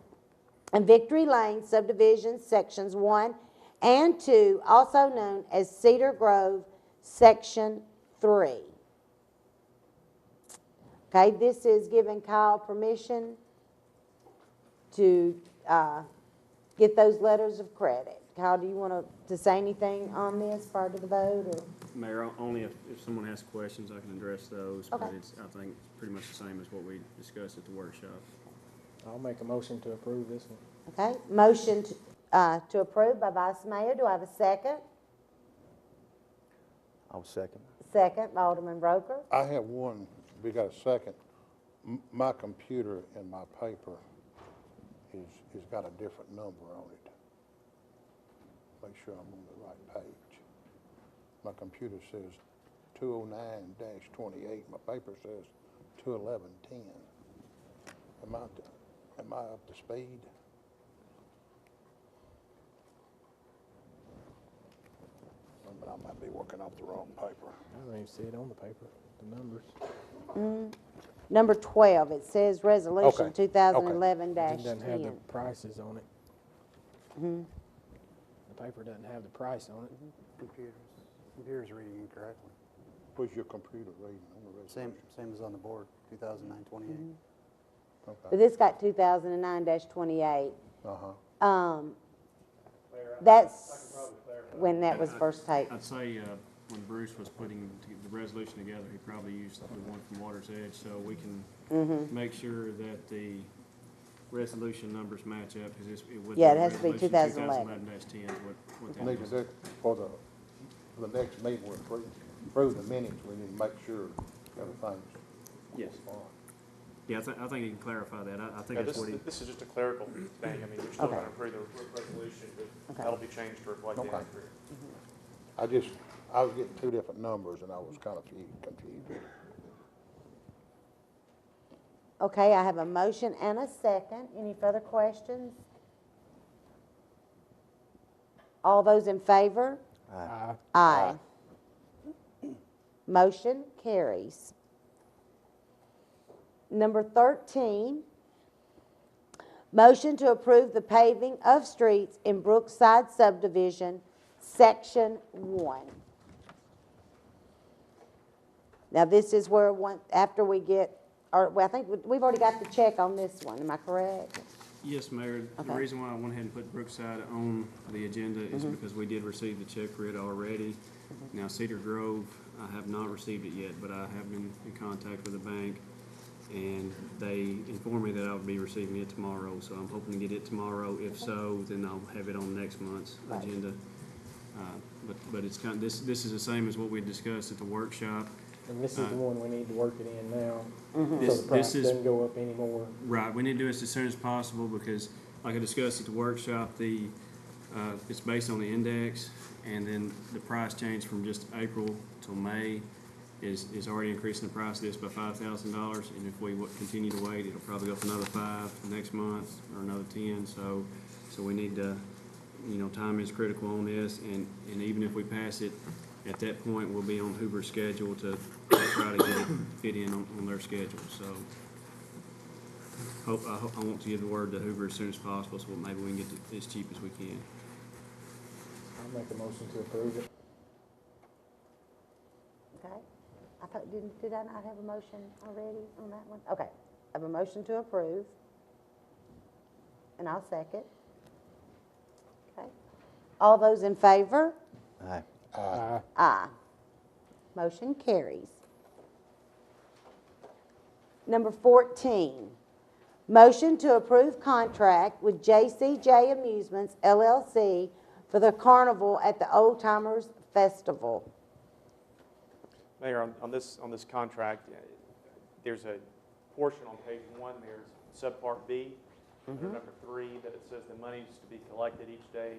and Victory Lane Subdivision, Sections 1 and 2, also known as Cedar Grove, Section 3. Okay, this is giving Kyle permission to get those letters of credit. Kyle, do you want to say anything on this prior to the vote? Or? Mayor, only if someone has questions, I can address those. Okay. But it's, I think, pretty much the same as what we discussed at the workshop. I'll make a motion to approve this one. Okay, motion to approve by Vice Mayor. Do I have a second? I'll second. Second by Alderman Roker. I have one, we got a second. My computer and my paper is got a different number on it. Make sure I'm on the right page. My computer says 209-28, my paper says 211-10. Am I up to speed? But I might be working off the wrong paper. I don't even see it on the paper, the numbers. Number 12, it says Resolution Okay, 2011-10. It doesn't have the prices on it. Mhm. The paper doesn't have the price on it. Computer's reading incorrectly. What's your computer reading on the resolution? Same as on the board, 2009-28. Okay. But this got 2009-28. Uh-huh. That's when that was first taken. I'd say when Bruce was putting the resolution together, he probably used the one from Water's Edge, so we can make sure that the resolution numbers match up, because it would. Yeah, it has to be 2011-10 is what that Need to was. do, for the next meeting, we're through the minutes, we need to make sure everything's Yes. fine. Yeah, I think you can clarify that. I think Yeah, that's what he. this is just a clerical thing. I mean, you're still Okay. going to approve the resolution, but Okay. that'll be changed to reflect the Okay. accurate. I was getting two different numbers, and I was kind of confused. Okay, I have a motion and a second. Any further questions? All those in favor? Aye. Aye. Motion carries. Number 13, motion to approve the paving of streets in Brookside subdivision, Section 1. Now, this is where after we get, well, I think we've already got the check on this one, am I correct? Yes, Mayor. The Okay. reason why I went ahead and put Brookside on the agenda is because we did receive the check for it already. Now Cedar Grove, I have not received it yet, but I have been in contact with the bank, and they informed me that I would be receiving it tomorrow, so I'm hoping to get it tomorrow. If so, then I'll have it on next month's agenda. But it's kind of, this is the same as what we discussed at the workshop. And this is the one we need to work it in now, This- so the price this is- doesn't go up anymore. Right, we need to do this as soon as possible because, like I discussed at the workshop, it's based on the index, and then the price change from just April till May is already increasing the price of this by $5,000, and if we continue to wait, it'll probably go up another 5 next month, or another 10, so we need to, time is critical on this, and even if we pass it, at that point, we'll be on Hoover's schedule to try to get it fit in on their schedule, so I want to give the word to Hoover as soon as possible, so maybe we can get it as cheap as we can. I'll make a motion to approve it. Okay. I thought, did I not have a motion already on that one? Okay. I have a motion to approve. And I'll second. Okay. All those in favor? Aye. Aye. Aye. Motion carries. Number 14, motion to approve contract with JCJ Amusements LLC for the carnival at the Old Timers Festival. Mayor, on this contract, there's a portion on page 1, there's subpart B, under number 3, that it says the money is to be collected each day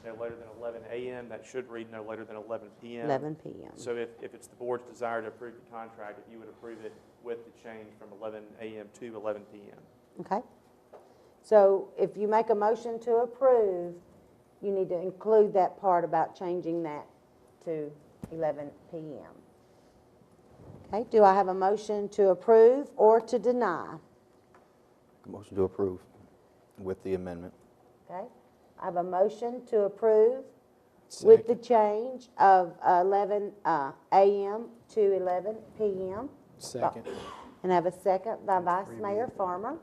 no later than 11 a.m. That should read no later than 11 p.m. 11 p.m. So if it's the board's desire to approve the contract, if you would approve it with the change from 11 a.m. to 11 p.m. Okay? So if you make a motion to approve, you need to include that part about changing that to 11 p.m. Okay, do I have a motion to approve or to deny? Motion to approve with the amendment. Okay, I have a motion to approve with the change of 11 a.m. to 11 p.m. Second. And I have a second by Vice Mayor Farmer.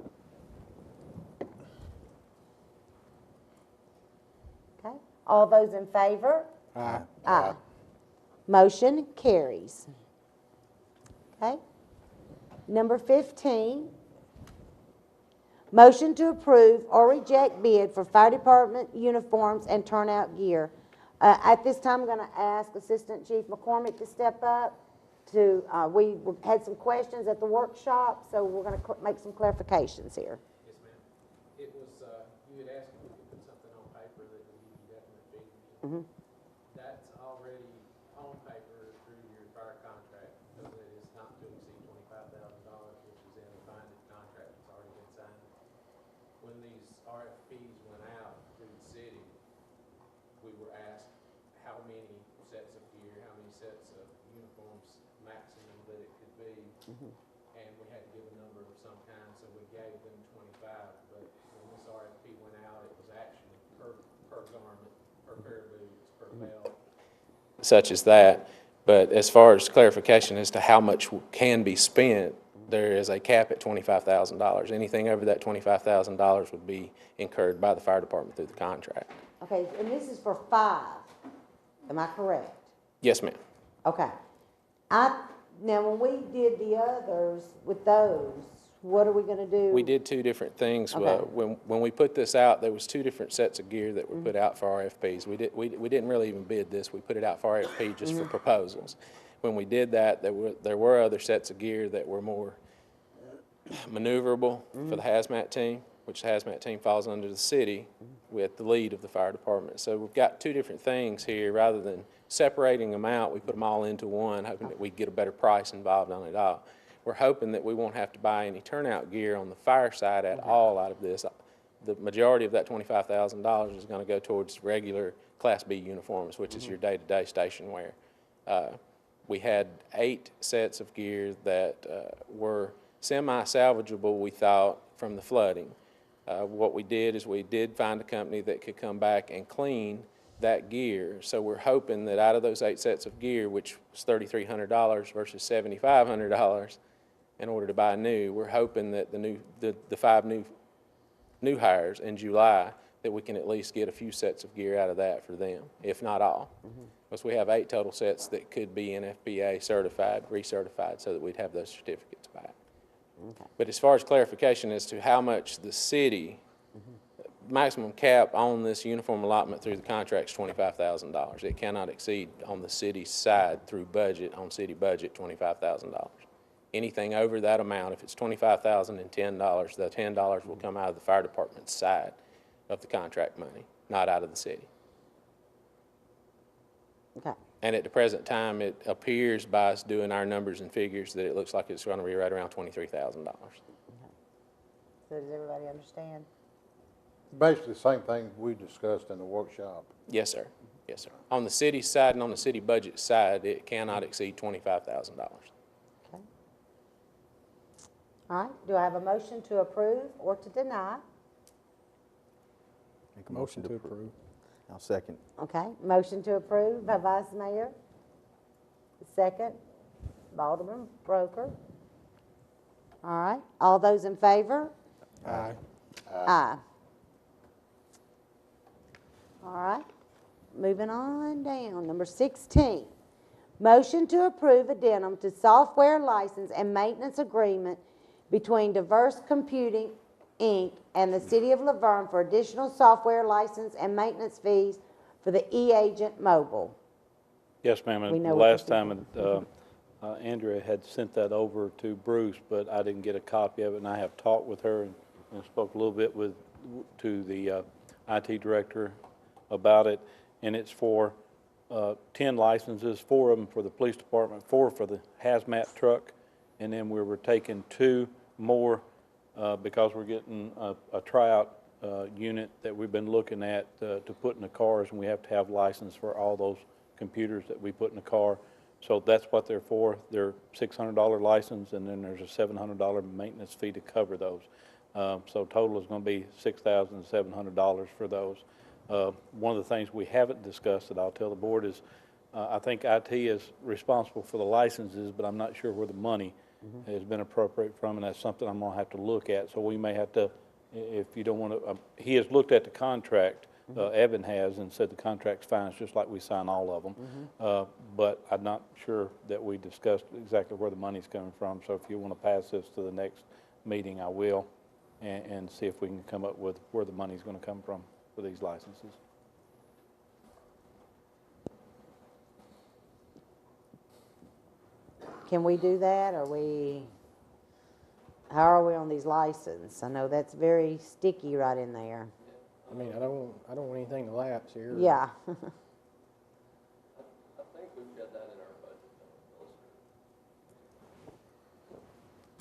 Okay, all those in favor? Aye. Aye. Motion carries. Okay. Number 15, motion to approve or reject bid for fire department uniforms and turnout gear. At this time, I'm going to ask Assistant Chief McCormick to step up. We had some questions at the workshop, so we're going to make some clarifications here. Yes, ma'am. It was, you had asked if we could put something on paper that would give you definite figures. That's already on paper through your fire contract, so that it's not to exceed $25,000, which is in the binding contract that's already been signed. When these RFPs went out to the city, we were asked how many sets of gear, how many sets of uniforms maximum that it could be, and we had to give a such as that. But as far as clarification as to how much can be spent, there is a cap at $25,000. Anything over that $25,000 would be incurred by the fire department through the contract. Okay, and this is for 5, am I correct? Yes, ma'am. Okay. Now, when we did the others with those, what are we gonna do? We did 2 different things. Okay. When we put this out, there was 2 different sets of gear that were put out for RFPs. We didn't really even bid this. We put it out for RFP just for proposals. When we did that, there were other sets of gear that were more maneuverable for the hazmat team, which the hazmat team falls under the city with the lead of the fire department. So we've got 2 different things here. Rather than separating them out, we put them all into one, hoping that we'd get a better price involved on it all. We're hoping that we won't have to buy any turnout gear on the fire side at all out of this. The majority of that $25,000 is going to go towards regular Class B uniforms, which is your day-to-day station wear. We had 8 sets of gear that were semi-salvageable, we thought, from the flooding. What we did is we did find a company that could come back and clean that gear. So we're hoping that out of those 8 sets of gear, which was $3,300 versus $7,500 in order to buy new, we're hoping that the 5 new hires in July, that we can at least get a few sets of gear out of that for them, if not all. Because we have 8 total sets that could be NFPA certified, recertified, so that we'd have those certificates back. Okay. But as far as clarification as to how much the city, maximum cap on this uniform allotment through the contract is $25,000. It cannot exceed on the city's side through budget, on city budget, $25,000. Anything over that amount, if it's $25,000 and $10, the $10 will come out of the fire department's side of the contract money, not out of the city. Okay. And at the present time, it appears by us doing our numbers and figures that it looks like it's going to be right around $23,000. So does everybody understand? Basically the same thing we discussed in the workshop. Yes, sir. Yes, sir. On the city side and on the city budget side, it cannot exceed $25,000. Okay. All right, do I have a motion to approve or to deny? Make a Motion to approve. I'll second. Okay, motion to approve by Vice Mayor. Second, Alderman Broker. All right, all those in favor? Aye. Aye. All right, moving on down, number 16. Motion to approve addendum to software license and maintenance agreement between Diverse Computing, Inc. and the City of Laverne for additional software license and maintenance fees for the e-agent mobile. Yes, ma'am, We and know the what last this time, Andrea had sent that over to Bruce, but I didn't get a copy of it, and I have talked with her and spoke a little bit to the IT director about it, and it's for 10 licenses, 4 of them for the police department, 4 for the hazmat truck, and then we were taking 2 more because we're getting a tryout unit that we've been looking at to put in the cars, and we have to have license for all those computers that we put in the car. So that's what they're for. They're $600 license, and then there's a $700 maintenance fee to cover those. So total is going to be $6,700 for those. One of the things we haven't discussed that I'll tell the board is I think IT is responsible for the licenses, but I'm not sure where the money has been appropriated from, and that's something I'm going to have to look at. So we may have to, if you don't want to, he has looked at the contract, Evan has, and said the contract's fine. It's just like we sign all of them. But I'm not sure that we discussed exactly where the money's coming from. So if you want to pass this to the next meeting, I will, and see if we can come up with where the money's going to come from for these licenses. Can we do that, or how are we on these licenses? I know that's very sticky right in there. I mean, I don't want anything to lapse here. Yeah. I think we've got that in our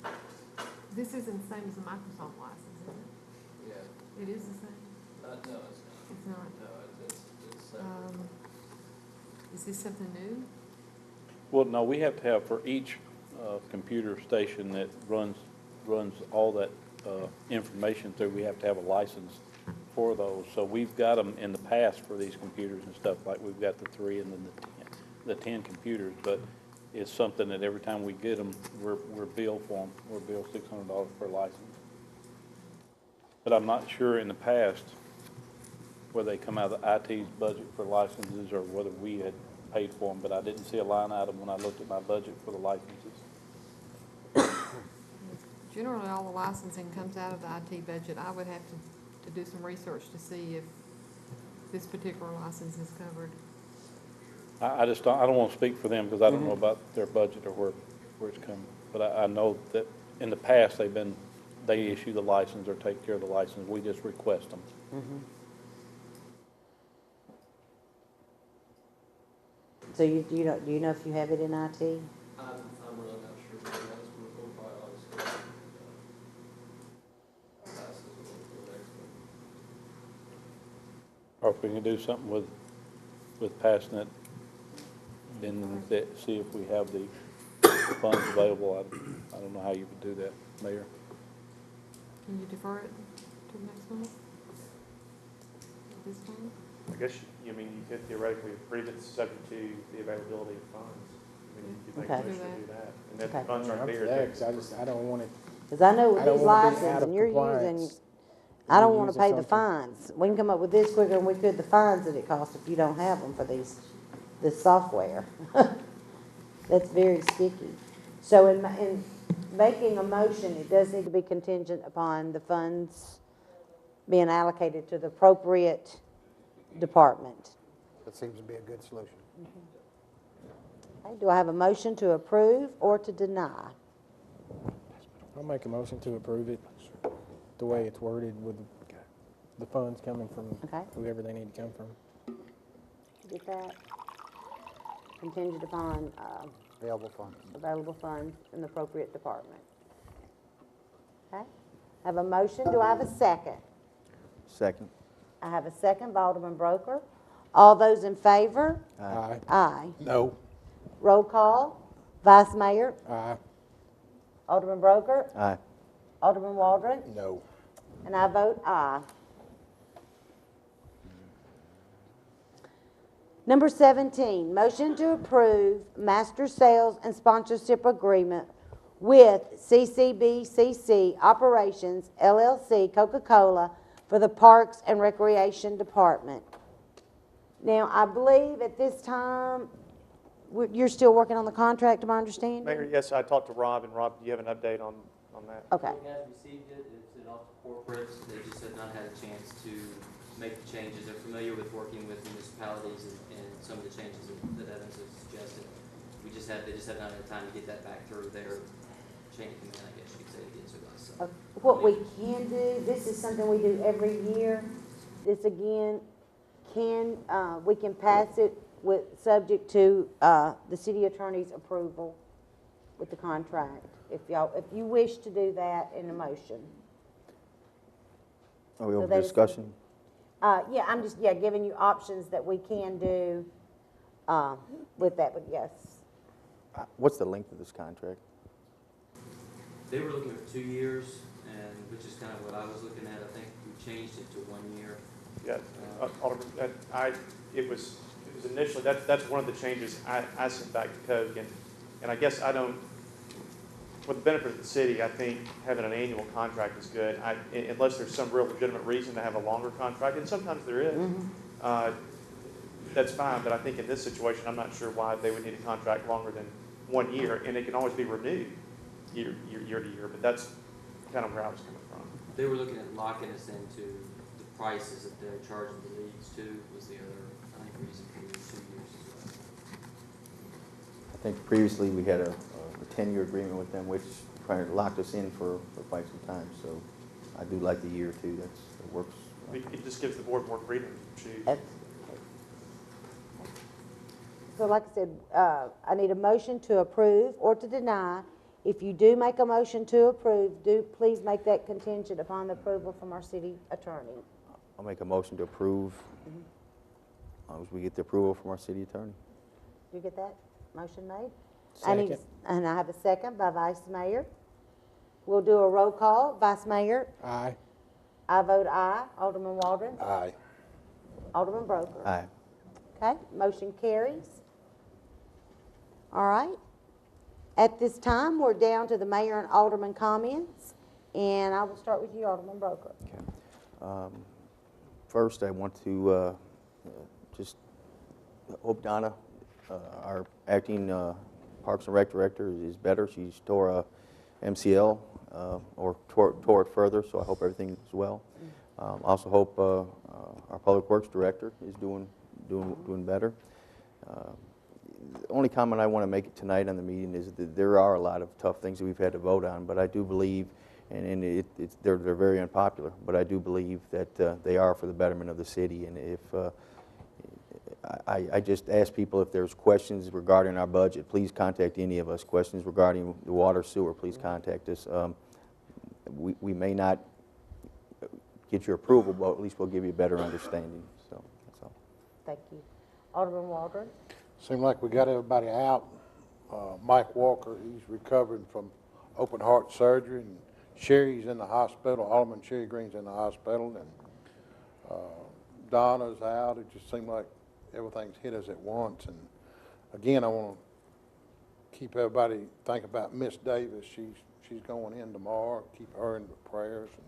budget. This isn't the same as the Microsoft license, is it? Yeah. It is the same? No, it's not. It's not? No, it's Is this something new? Well, no, we have to have for each computer station that runs all that information through, we have to have a license for those. So we've got them in the past for these computers and stuff, like we've got the 3 and then the 10. the 10 computers, but it's something that every time we get them, we're billed for them. We're billed $600 per license. But I'm not sure in the past whether they come out of the IT's budget for licenses or whether we had paid for them, but I didn't see a line item when I looked at my budget for the licenses. Generally, all the licensing comes out of the IT budget. I would have to do some research to see if this particular license is covered. I just don't, I don't want to speak for them because I don't know about their budget or where it's coming. But I know that in the past, they issue the license or take care of the license. We just request them. So do you know if you have it in IT? I'm really not sure, but that's we'll probably always Or if we can do something with passing it, then see if we have the funds available. I don't know how you would do that, Mayor. Can you defer it to the next month? At this time? I guess, you could theoretically approve it subject to the availability of funds. You could make a Okay. motion to do that. And if the Okay. funds aren't I'm there, for that, then 'cause I don't want it. Because I know with I don't these wanna be out licenses, of and you're using, compliance. I don't You're want to using pay the something. fines. We can come up with this quicker than we could the fines that it costs if you don't have them for this software. That's very sticky. So in making a motion, it does need to be contingent upon the funds being allocated to the appropriate department. That seems to be a good solution. Okay, do I have a motion to approve or to deny? I'll make a motion to approve it the way it's worded with the funds coming from Okay. whoever they need to come from. Get that? Contingent upon Available funds. available funds in the appropriate department. Okay? Have a motion. Do I have a second? Second. I have a second by Alderman Broker. All those in favor? Aye. Aye. No. Roll call. Vice Mayor? Aye. Alderman Broker? Aye. Alderman Waldron? No. And I vote aye. Number 17, motion to approve master sales and sponsorship agreement with CCBCC Operations LLC Coca-Cola for the Parks and Recreation Department. Now, I believe at this time, you're still working on the contract, to my understanding? Mayor, yes, I talked to Rob, and Rob, do you have an update on that? Okay. We have received it, it's been off to corporates, they just have not had a chance to make the changes. They're familiar with working with municipalities and some of the changes that Evans has suggested. They just have not had time to get that back through their chain of command, I guess you could say, to get to us. So. What we can do, this is something we do every year. This again, we can pass it subject to the city attorney's approval with the contract. If you wish to do that in a motion. Are we So over that is discussion? Yeah, I'm just, giving you options that we can do with that, but yes. What's the length of this contract? They were looking at 2 years, and which is kind of what I was looking at. I think we changed it to 1 year. Yeah, Alderman, it was initially, that's one of the changes I sent back to Coke, and I guess I don't, for the benefit of the city, I think having an annual contract is good, unless there's some real legitimate reason to have a longer contract, and sometimes there is. That's fine, but I think in this situation, I'm not sure why they would need a contract longer than 1 year, and it can always be renewed year to year, but that's kind of where I was coming from. They were looking at locking us into the prices that they're charging the leagues too, was the other, I think, reason for the 2 years as well. I think previously we had a 10-year agreement with them, which kind of locked us in for quite some time. So I do like the year too. It works. It just gives the board more freedom to choose. So like I said, I need a motion to approve or to deny. If you do make a motion to approve, please make that contingent upon the approval from our city attorney. I'll make a motion to approve as long as we get the approval from our city attorney. You get that? Motion made? Second. And I have a second by Vice Mayor. We'll do a roll call. Vice Mayor? Aye. I vote aye. Alderman Waldron? Aye. Alderman Broker? Aye. Okay, motion carries. All right. At this time, we're down to the mayor and alderman comments, and I will start with you, Alderman Broker. First, I want to just hope Donna, our acting Parks and Rec director, is better. She's tore a MCL or tore it further, so I hope everything is well. Also hope our Public Works director is doing better. The only comment I want to make tonight on the meeting is that there are a lot of tough things that we've had to vote on, but I do believe, and they're very unpopular, but I do believe that they are for the betterment of the city. And if I just ask people, if there's questions regarding our budget, please contact any of us. Questions regarding the water sewer, please contact us. We may not get your approval, but at least we'll give you a better understanding. So that's all. Thank you. Alderman Waldron. Seemed like we got everybody out. Mike Walker, he's recovering from open heart surgery, and Sherry's in the hospital. Alderman Sherry Green's in the hospital, and Donna's out. It just seemed like everything's hit us at once. And again, I want to keep everybody think about Miss Davis. She's going in tomorrow. Keep her in the prayers. And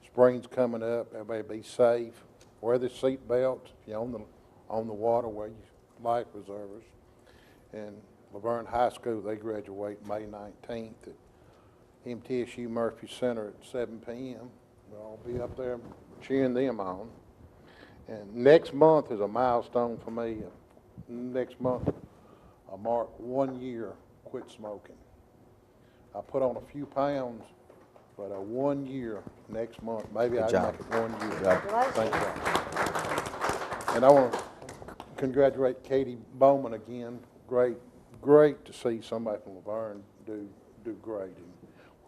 spring's coming up. Everybody be safe. Wear the seat belts. If you're on the water, wear your life preservers. And Laverne High School, they graduate May 19th at MTSU Murphy Center at 7 p.m. We'll all be up there cheering them on. And next month is a milestone for me. Next month, I mark 1 year quit smoking. I put on a few pounds, but 1 year next month. Maybe I can make it 1 year. Thank you. And I want to congratulate Katie Bowman again. Great to see somebody from Laverne do great. And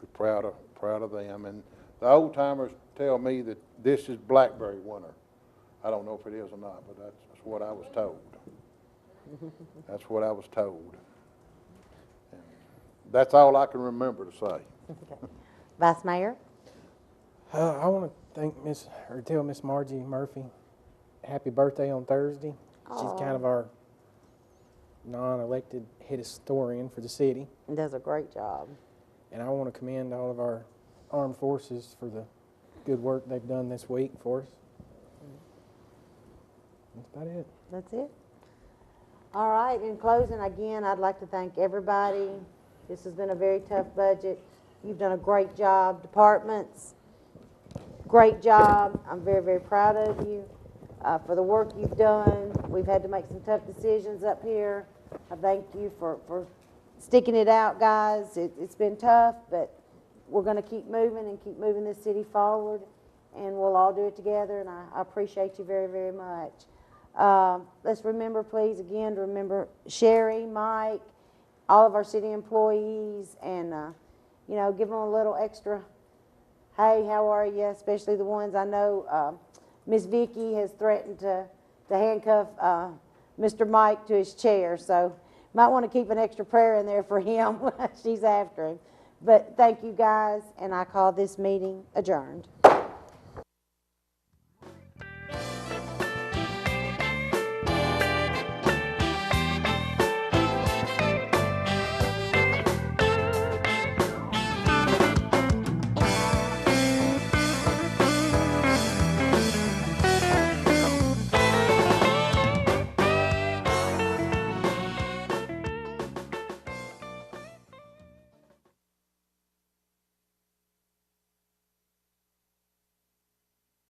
we're proud of them. And the old timers tell me that this is blackberry winter. I don't know if it is or not, but that's what I was told. That's what I was told. And that's all I can remember to say. Okay. Vice Mayor. I want to tell Miss Margie Murphy happy birthday on Thursday. She's kind of our non-elected head historian for the city. And does a great job. And I want to commend all of our armed forces for the good work they've done this week for us. That's about it. That's it. All right, in closing, again, I'd like to thank everybody. This has been a very tough budget. You've done a great job, departments. Great job. I'm very, very proud of you for the work you've done. We've had to make some tough decisions up here. I thank you for sticking it out, guys. It's been tough, but we're going to keep moving and keep moving this city forward, and we'll all do it together, and I appreciate you very, very much. Let's remember, please, again, to remember Sherry, Mike, all of our city employees, and, you know, give them a little extra, hey, how are you, especially the ones I know. Miss Vicki has threatened to handcuff Mr. Mike to his chair, so might want to keep an extra prayer in there for him. She's after him. But thank you, guys, and I call this meeting adjourned.